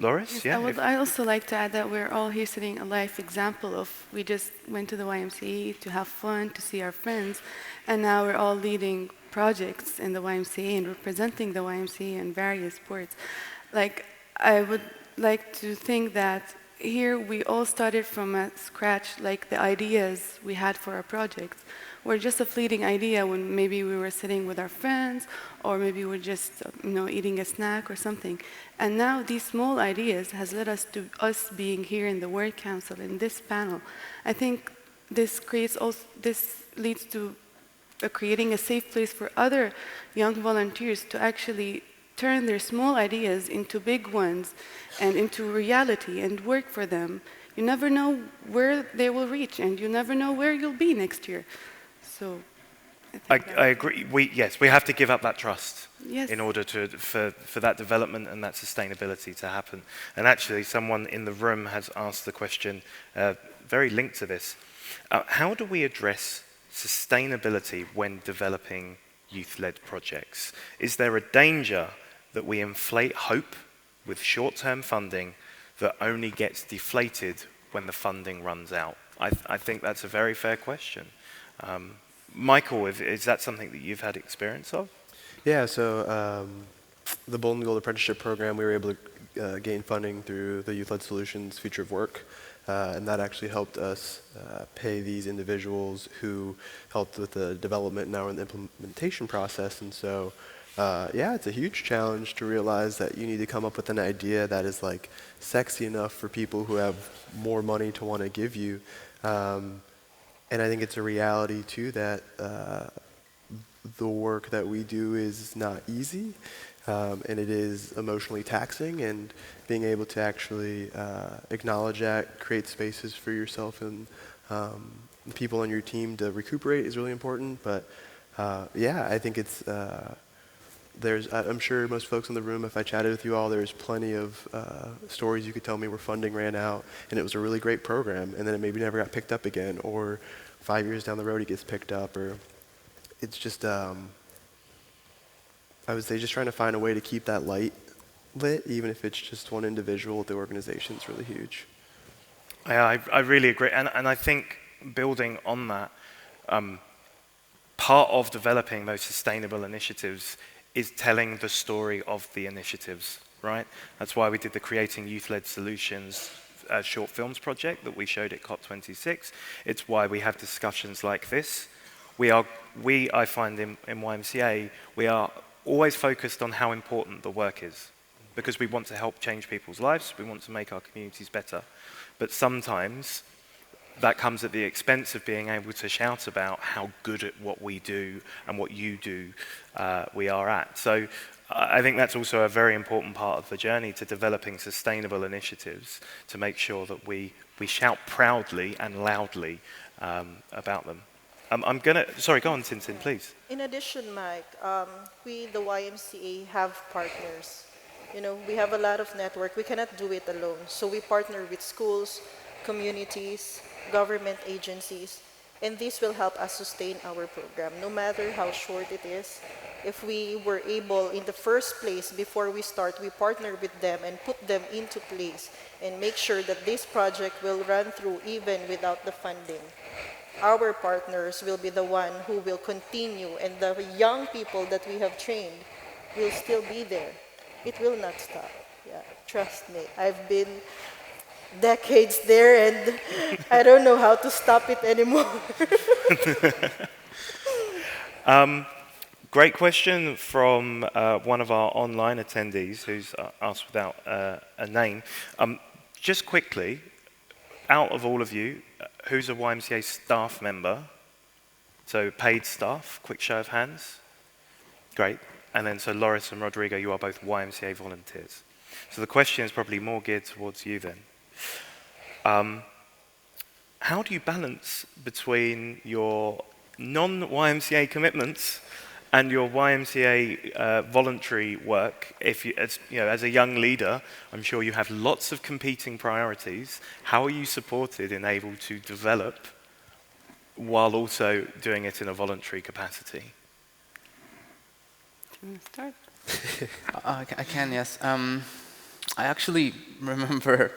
Loris, yes, yeah. I also like to add that we're all here setting a life example of, we just went to the YMCA to have fun, to see our friends, and now we're all leading projects in the YMCA and representing the YMCA in various sports. Like, I would like to think that here we all started from scratch, like the ideas we had for our projects were just a fleeting idea when maybe we were sitting with our friends, or maybe we're just eating a snack or something. And now these small ideas has led us to us being here in the Word Council, in this panel. I think this leads to creating a safe place for other young volunteers to actually turn their small ideas into big ones and into reality and work for them. You never know where they will reach, and you never know where you'll be next year. So I agree. Yes, we have to give up that trust in order for that development and that sustainability to happen. And actually, someone in the room has asked the question, very linked to this. How do we address sustainability when developing youth-led projects? Is there a danger that we inflate hope with short-term funding that only gets deflated when the funding runs out? I think that's a very fair question. Michael, is that something that you've had experience of? Yeah, so the Bold and Gold Apprenticeship Program, we were able to gain funding through the Youth-Led Solutions Future of Work, and that actually helped us pay these individuals who helped with the development now in the implementation process. And so, yeah, it's a huge challenge to realize that you need to come up with an idea that is like sexy enough for people who have more money to want to give you. And I think it's a reality too that the work that we do is not easy, and it is emotionally taxing, and being able to actually acknowledge that, create spaces for yourself and the people on your team to recuperate is really important. But yeah, I think it's, I'm sure most folks in the room, if I chatted with you all, there's plenty of stories you could tell me where funding ran out and it was a really great program and then it maybe never got picked up again, or 5 years down the road it gets picked up, or it's just, I would say just trying to find a way to keep that light lit, even if it's just one individual at the organization, is really huge. Yeah, I really agree. And I think building on that, part of developing those sustainable initiatives is telling the story of the initiatives, right? That's why we did the Creating Youth-Led Solutions short films project that we showed at COP26. It's why we have discussions like this. I find in YMCA, we are always focused on how important the work is, because we want to help change people's lives, we want to make our communities better. But sometimes that comes at the expense of being able to shout about how good at what we do and what you do we are at. So I think that's also a very important part of the journey to developing sustainable initiatives, to make sure that we shout proudly and loudly about them. Sorry, go on, Tintin, please. In addition, Mike, we, the YMCA, have partners. You know, we have a lot of network. We cannot do it alone. So we partner with schools, communities, government agencies, and this will help us sustain our program, no matter how short it is. If we were able, in the first place, before we start, we partner with them and put them into place and make sure that this project will run through even without the funding. Our partners will be the one who will continue, and the young people that we have trained will still be there. It will not stop. Yeah, trust me. I've been decades there, and I don't know how to stop it anymore. Great question from one of our online attendees who's asked without a name. Just quickly, out of all of you, who's a YMCA staff member? So paid staff, quick show of hands. Great. And then so Loris and Rodrigo, you are both YMCA volunteers. So the question is probably more geared towards you then. How do you balance between your non-YMCA commitments and your YMCA voluntary work? If you, as a young leader, I'm sure you have lots of competing priorities. How are you supported and able to develop while also doing it in a voluntary capacity? Can you start? I can, yes. I actually remember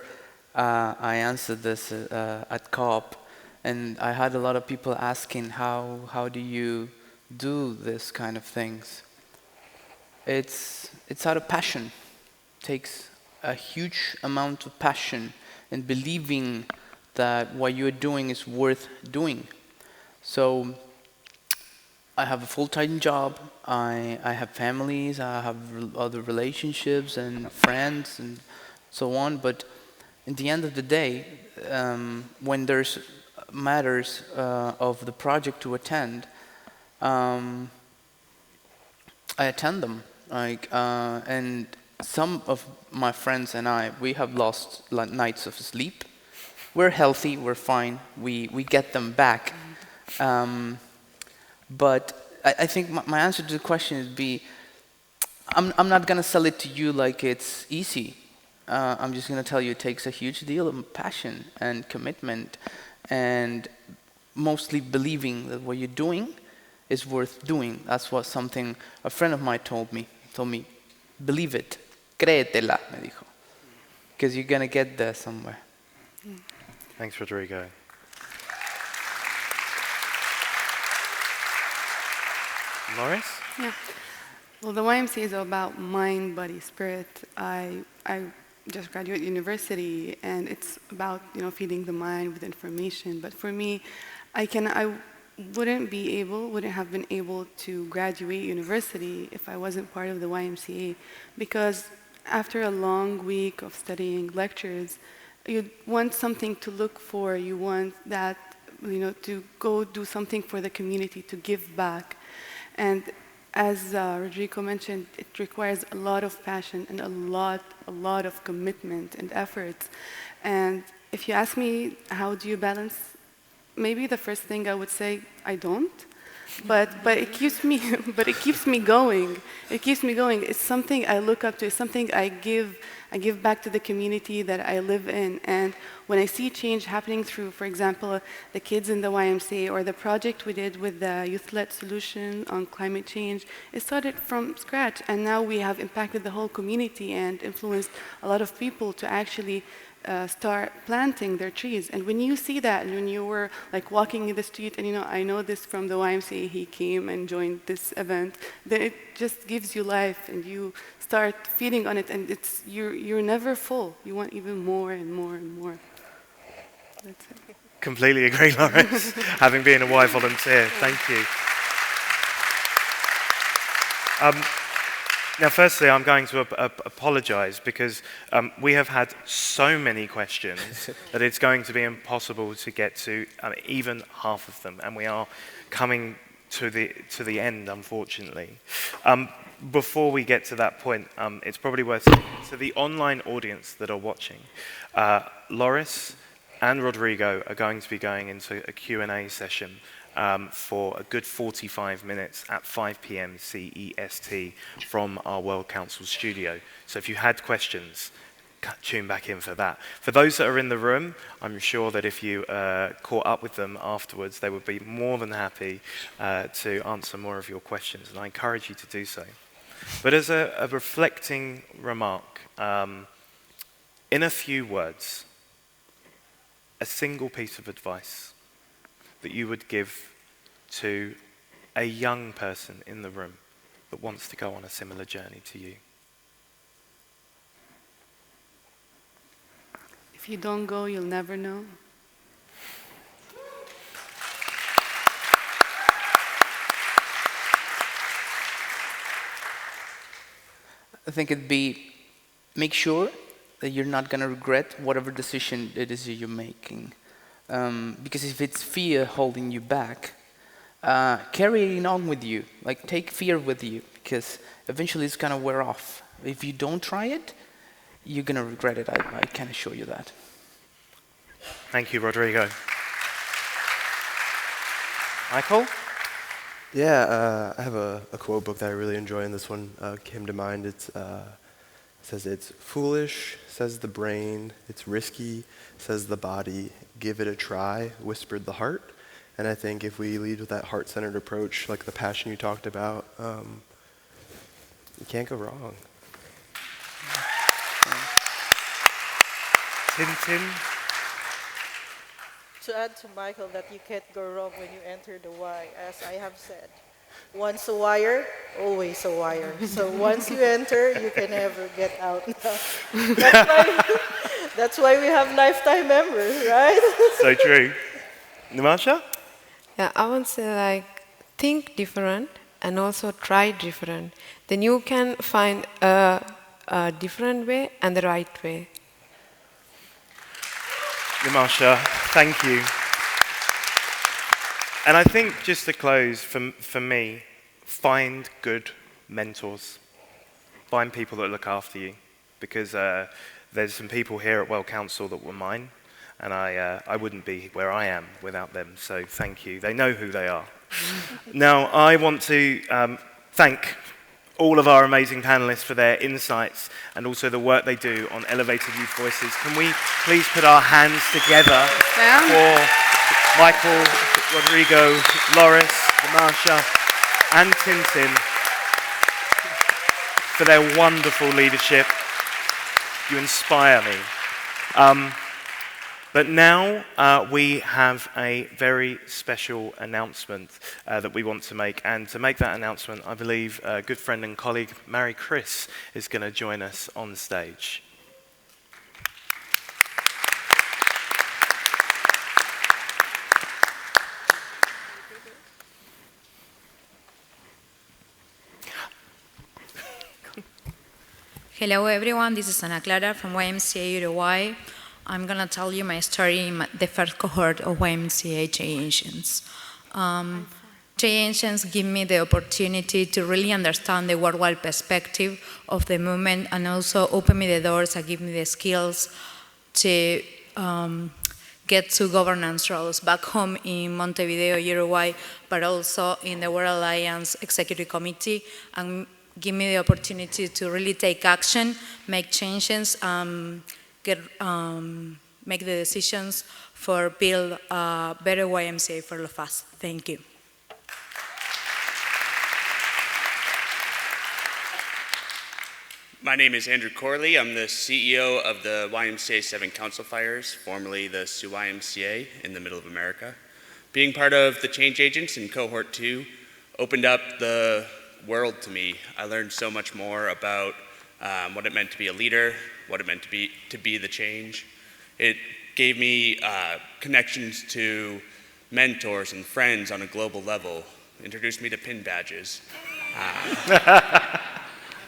I answered this at COP, and I had a lot of people asking how do you do this kind of things. It's out of passion. It takes a huge amount of passion and believing that what you're doing is worth doing. So I have a full-time job, I have families, I have other relationships and friends and so on, but in the end of the day, when there's matters of the project to attend, I attend them. And some of my friends and I, we have lost nights of sleep. We're healthy, we're fine, we get them back. But I think my answer to the question would I'm not going to sell it to you like it's easy. I'm just going to tell you it takes a huge deal of passion and commitment and mostly believing that what you're doing is worth doing. That's what something a friend of mine told me. He told me, believe it, créetela, me dijo. Because you're going to get there somewhere. Thanks, Rodrigo. Loris? Yeah. Well, the YMCA is about mind, body, spirit. I just graduated university, and it's about feeding the mind with information. But for me, I wouldn't have been able to graduate university if I wasn't part of the YMCA, because after a long week of studying lectures, you want something to look for. You want that to go do something for the community, to give back. And as Rodrigo mentioned, it requires a lot of passion and a lot of commitment and effort. And if you ask me, how do you balance? Maybe the first thing I would say, I don't. But it keeps me going. It keeps me going. It's something I look up to. It's something I give back to the community that I live in. And when I see change happening through, for example, the kids in the YMCA or the project we did with the Youth-Led Solutions on climate change, it started from scratch. And now we have impacted the whole community and influenced a lot of people to actually start planting their trees. And when you see that, and when you were like walking in the street, and I know this from the YMCA, he came and joined this event, then it just gives you life, and you start feeding on it, and you're never full. You want even more and more and more. That's it. Completely agree, Loris, having been a Y volunteer. Thank you. Now, firstly, I'm going to apologize because we have had so many questions that it's going to be impossible to get to even half of them, and we are coming to the end, unfortunately. Before we get to that point, it's probably worth saying to the online audience that are watching, Loris and Rodrigo are going to be going into a Q&A session for a good 45 minutes at 5 p.m. CEST from our World Council studio. So if you had questions, tune back in for that. For those that are in the room, I'm sure that if you caught up with them afterwards, they would be more than happy to answer more of your questions, and I encourage you to do so. But as a reflecting remark, in a few words, a single piece of advice that you would give to a young person in the room that wants to go on a similar journey to you? If you don't go, you'll never know. I think it'd be, make sure that you're not going to regret whatever decision it is you're making. Because if it's fear holding you back, carry it on with you. Like, take fear with you, because eventually it's going to wear off. If you don't try it, you're going to regret it. I can assure you that. Thank you, Rodrigo. Michael? Yeah, I have a quote book that I really enjoy, and this one came to mind. It says, "It's foolish, says the brain. It's risky, says the body. Give it a try, whispered the heart." And I think if we lead with that heart-centered approach, like the passion you talked about, you can't go wrong. Tintin? To add to Michael that you can't go wrong when you enter the Y, as I have said. Once a wire, always a wire. So once you enter, you can never get out now. That's why we have lifetime members, right? So true. Nimasha? Yeah, I would say like think different and also try different. Then you can find a different way and the right way. Nimasha, thank you. And I think just to close, for me, find good mentors. Find people that look after you, because there's some people here at World Council that were mine, and I wouldn't be where I am without them, so thank you. They know who they are. Now, I want to thank all of our amazing panelists for their insights and also the work they do on elevated youth voices. Can we please put our hands together for Michael, Rodrigo, Loris, Nimasha, and Tintin for their wonderful leadership. You inspire me. But now we have a very special announcement that we want to make. And to make that announcement, I believe a good friend and colleague, Mary Chris, is going to join us on stage. Hello everyone, this is Ana Clara from YMCA Uruguay. I'm going to tell you my story in the first cohort of YMCA change agents. Change agents give me the opportunity to really understand the worldwide perspective of the movement and also open me the doors and give me the skills to get to governance roles back home in Montevideo, Uruguay, but also in the World Alliance Executive Committee, and give me the opportunity to really take action, make changes, make the decisions for build a better YMCA for all of us. Thank you. My name is Andrew Corley. I'm the CEO of the YMCA 7 Council Fires, formerly the Sioux YMCA in the Middle of America. Being part of the change agents in Cohort 2 opened up the world to me. I learned so much more about what it meant to be a leader, what it meant to be the change. It gave me connections to mentors and friends on a global level, introduced me to pin badges.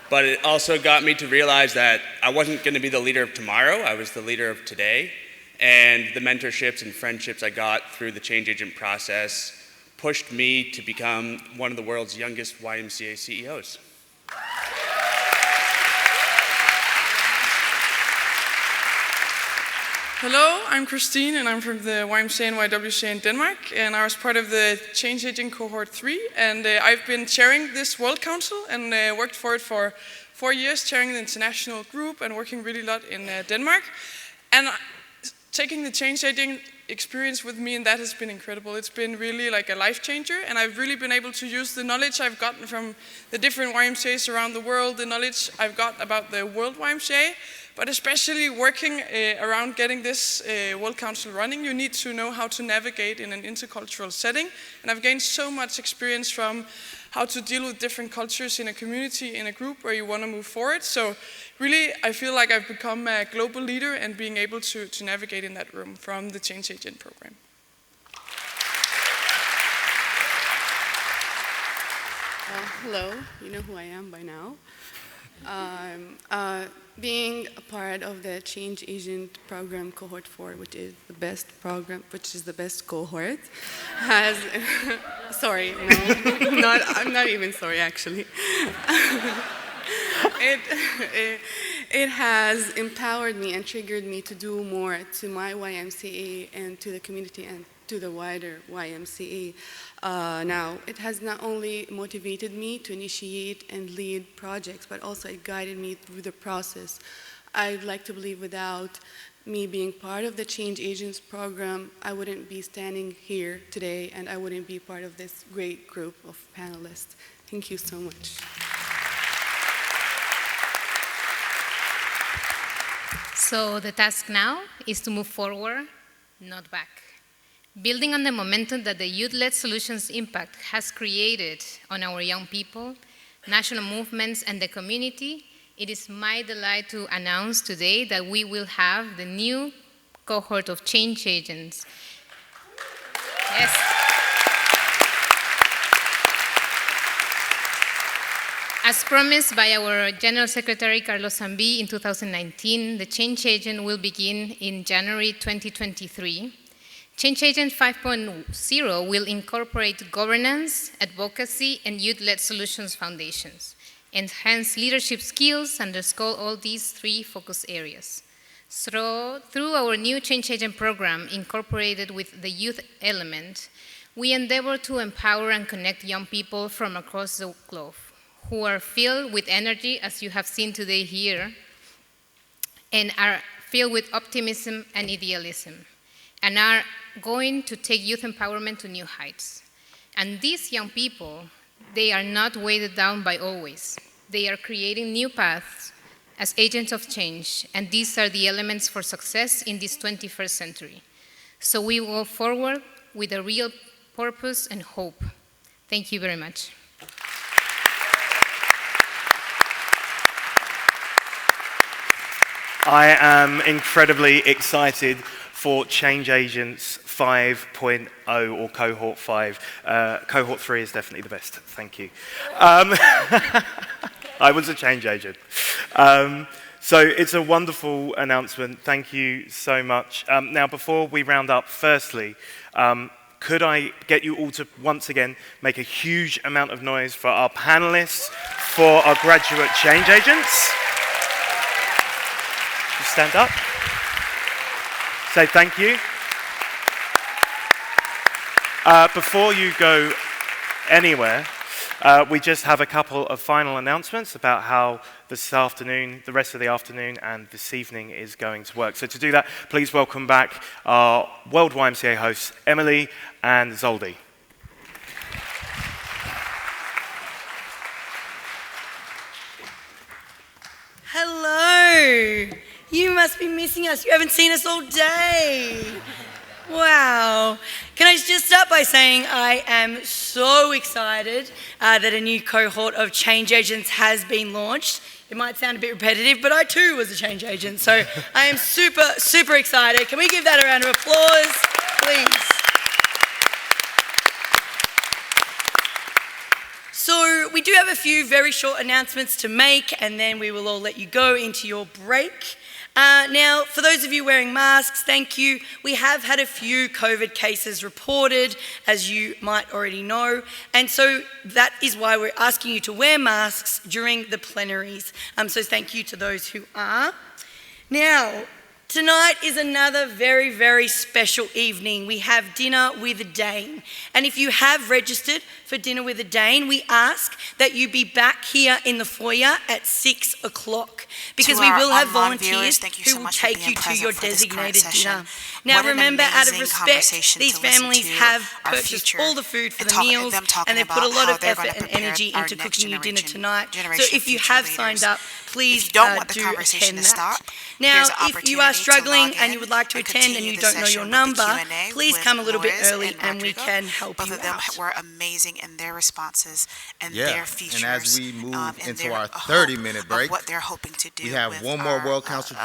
But it also got me to realize that I wasn't going to be the leader of tomorrow, I was the leader of today. And the mentorships and friendships I got through the change agent process pushed me to become one of the world's youngest YMCA CEOs. Hello, I'm Christine and I'm from the YMCA and YWCA in Denmark, and I was part of the Change Agent Cohort 3, and I've been chairing this World Council and worked for it for 4 years, chairing the international group and working really a lot in Denmark. And taking the change agent experience with me, and that has been incredible. It's been really like a life changer, and I've really been able to use the knowledge I've gotten from the different YMCAs around the world, the knowledge I've got about the World YMCA, but especially working around getting this World Council running, you need to know how to navigate in an intercultural setting. And I've gained so much experience from how to deal with different cultures in a community, in a group where you want to move forward. So really, I feel like I've become a global leader and being able to navigate in that room from the Change Agent program. Hello, you know who I am by now. Being a part of the Change Agent program Cohort 4, which is the best program, which is the best cohort, has, sorry, no, I'm not even sorry actually. It has empowered me and triggered me to do more to my YMCA and to the community and to the wider YMCA. Now, it has not only motivated me to initiate and lead projects, but also it guided me through the process. I'd like to believe without me being part of the Change Agents program, I wouldn't be standing here today and I wouldn't be part of this great group of panelists. Thank you so much. So the task now is to move forward, not back. Building on the momentum that the Youth-Led Solutions impact has created on our young people, national movements, and the community, it is my delight to announce today that we will have the new cohort of change agents. Yes. As promised by our General Secretary, Carlos Zambi, in 2019, the change agent will begin in January 2023. Change Agent 5.0 will incorporate governance, advocacy, and youth-led solutions foundations, enhance leadership skills, underscore all these three focus areas. So, through our new Change Agent program, incorporated with the youth element, we endeavor to empower and connect young people from across the globe who are filled with energy, as you have seen today here, and are filled with optimism and idealism, and are going to take youth empowerment to new heights. And these young people, They are not weighted down by always. They are creating new paths as agents of change, and these are the elements for success in this 21st century. So we will forward with a real purpose and hope. Thank you very much. I am incredibly excited for Change Agents 5.0 or Cohort 5. Cohort 3 is definitely the best. Thank you. I was a change agent. So it's a wonderful announcement. Thank you so much. Now, before we round up, firstly, could I get you all to once again make a huge amount of noise for our panelists, for our graduate change agents? Just stand up. Say thank you. Before you go anywhere, we just have a couple of final announcements about how this afternoon, the rest of the afternoon and this evening is going to work. So to do that, please welcome back our World YMCA hosts, Emily and Zoldi. Hello. You must be missing us. You haven't seen us all day. Wow. Can I just start by saying I am so excited that a new cohort of change agents has been launched. It might sound a bit repetitive, but I too was a change agent, so I am super, super excited. Can we give that a round of applause, please? So we do have a few very short announcements to make, and then we will all let you go into your break. Now, for those of you wearing masks, thank you. We have had a few COVID cases reported, as you might already know, and so that is why we're asking you to wear masks during the plenaries. So thank you to those who are. Now, tonight is another very, very special evening. We have Dinner with a Dane. And if you have registered for Dinner with a Dane, we ask that you be back here in the foyer at 6 o'clock. Because we will have volunteers who will take you to your designated dinner. Now remember, out of respect, these families have purchased all the food for the meals and they've put a lot of effort and energy into cooking you dinner tonight. So if you have signed up, please do attend that. Now, if you are struggling and you would like to attend and you don't know your number, please come a little bit early and we can help you out. Both of them were amazing in their responses and their features. And as we move into our 30-minute break, what they're hoping to do, we have one more World Council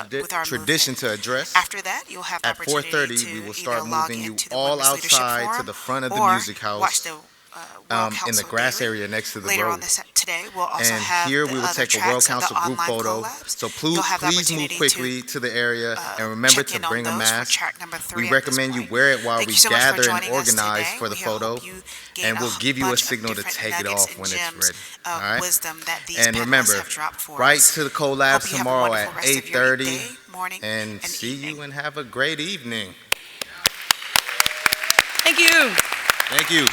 tradition to address. After that, you'll have the opportunity at 4:30, we will start moving you all outside to the front of the music house. In the grass area next to the later road. On today, we'll also and have here we will take a World Council group photo. collabs. So please move quickly to the area and remember to bring a mask. We recommend you wear it while we gather and organize for the photo, and we'll give you a signal to take it off when it's ready. All right? And remember, write to the collabs tomorrow at 8:30, and see you and have a great evening. Thank you. Thank you.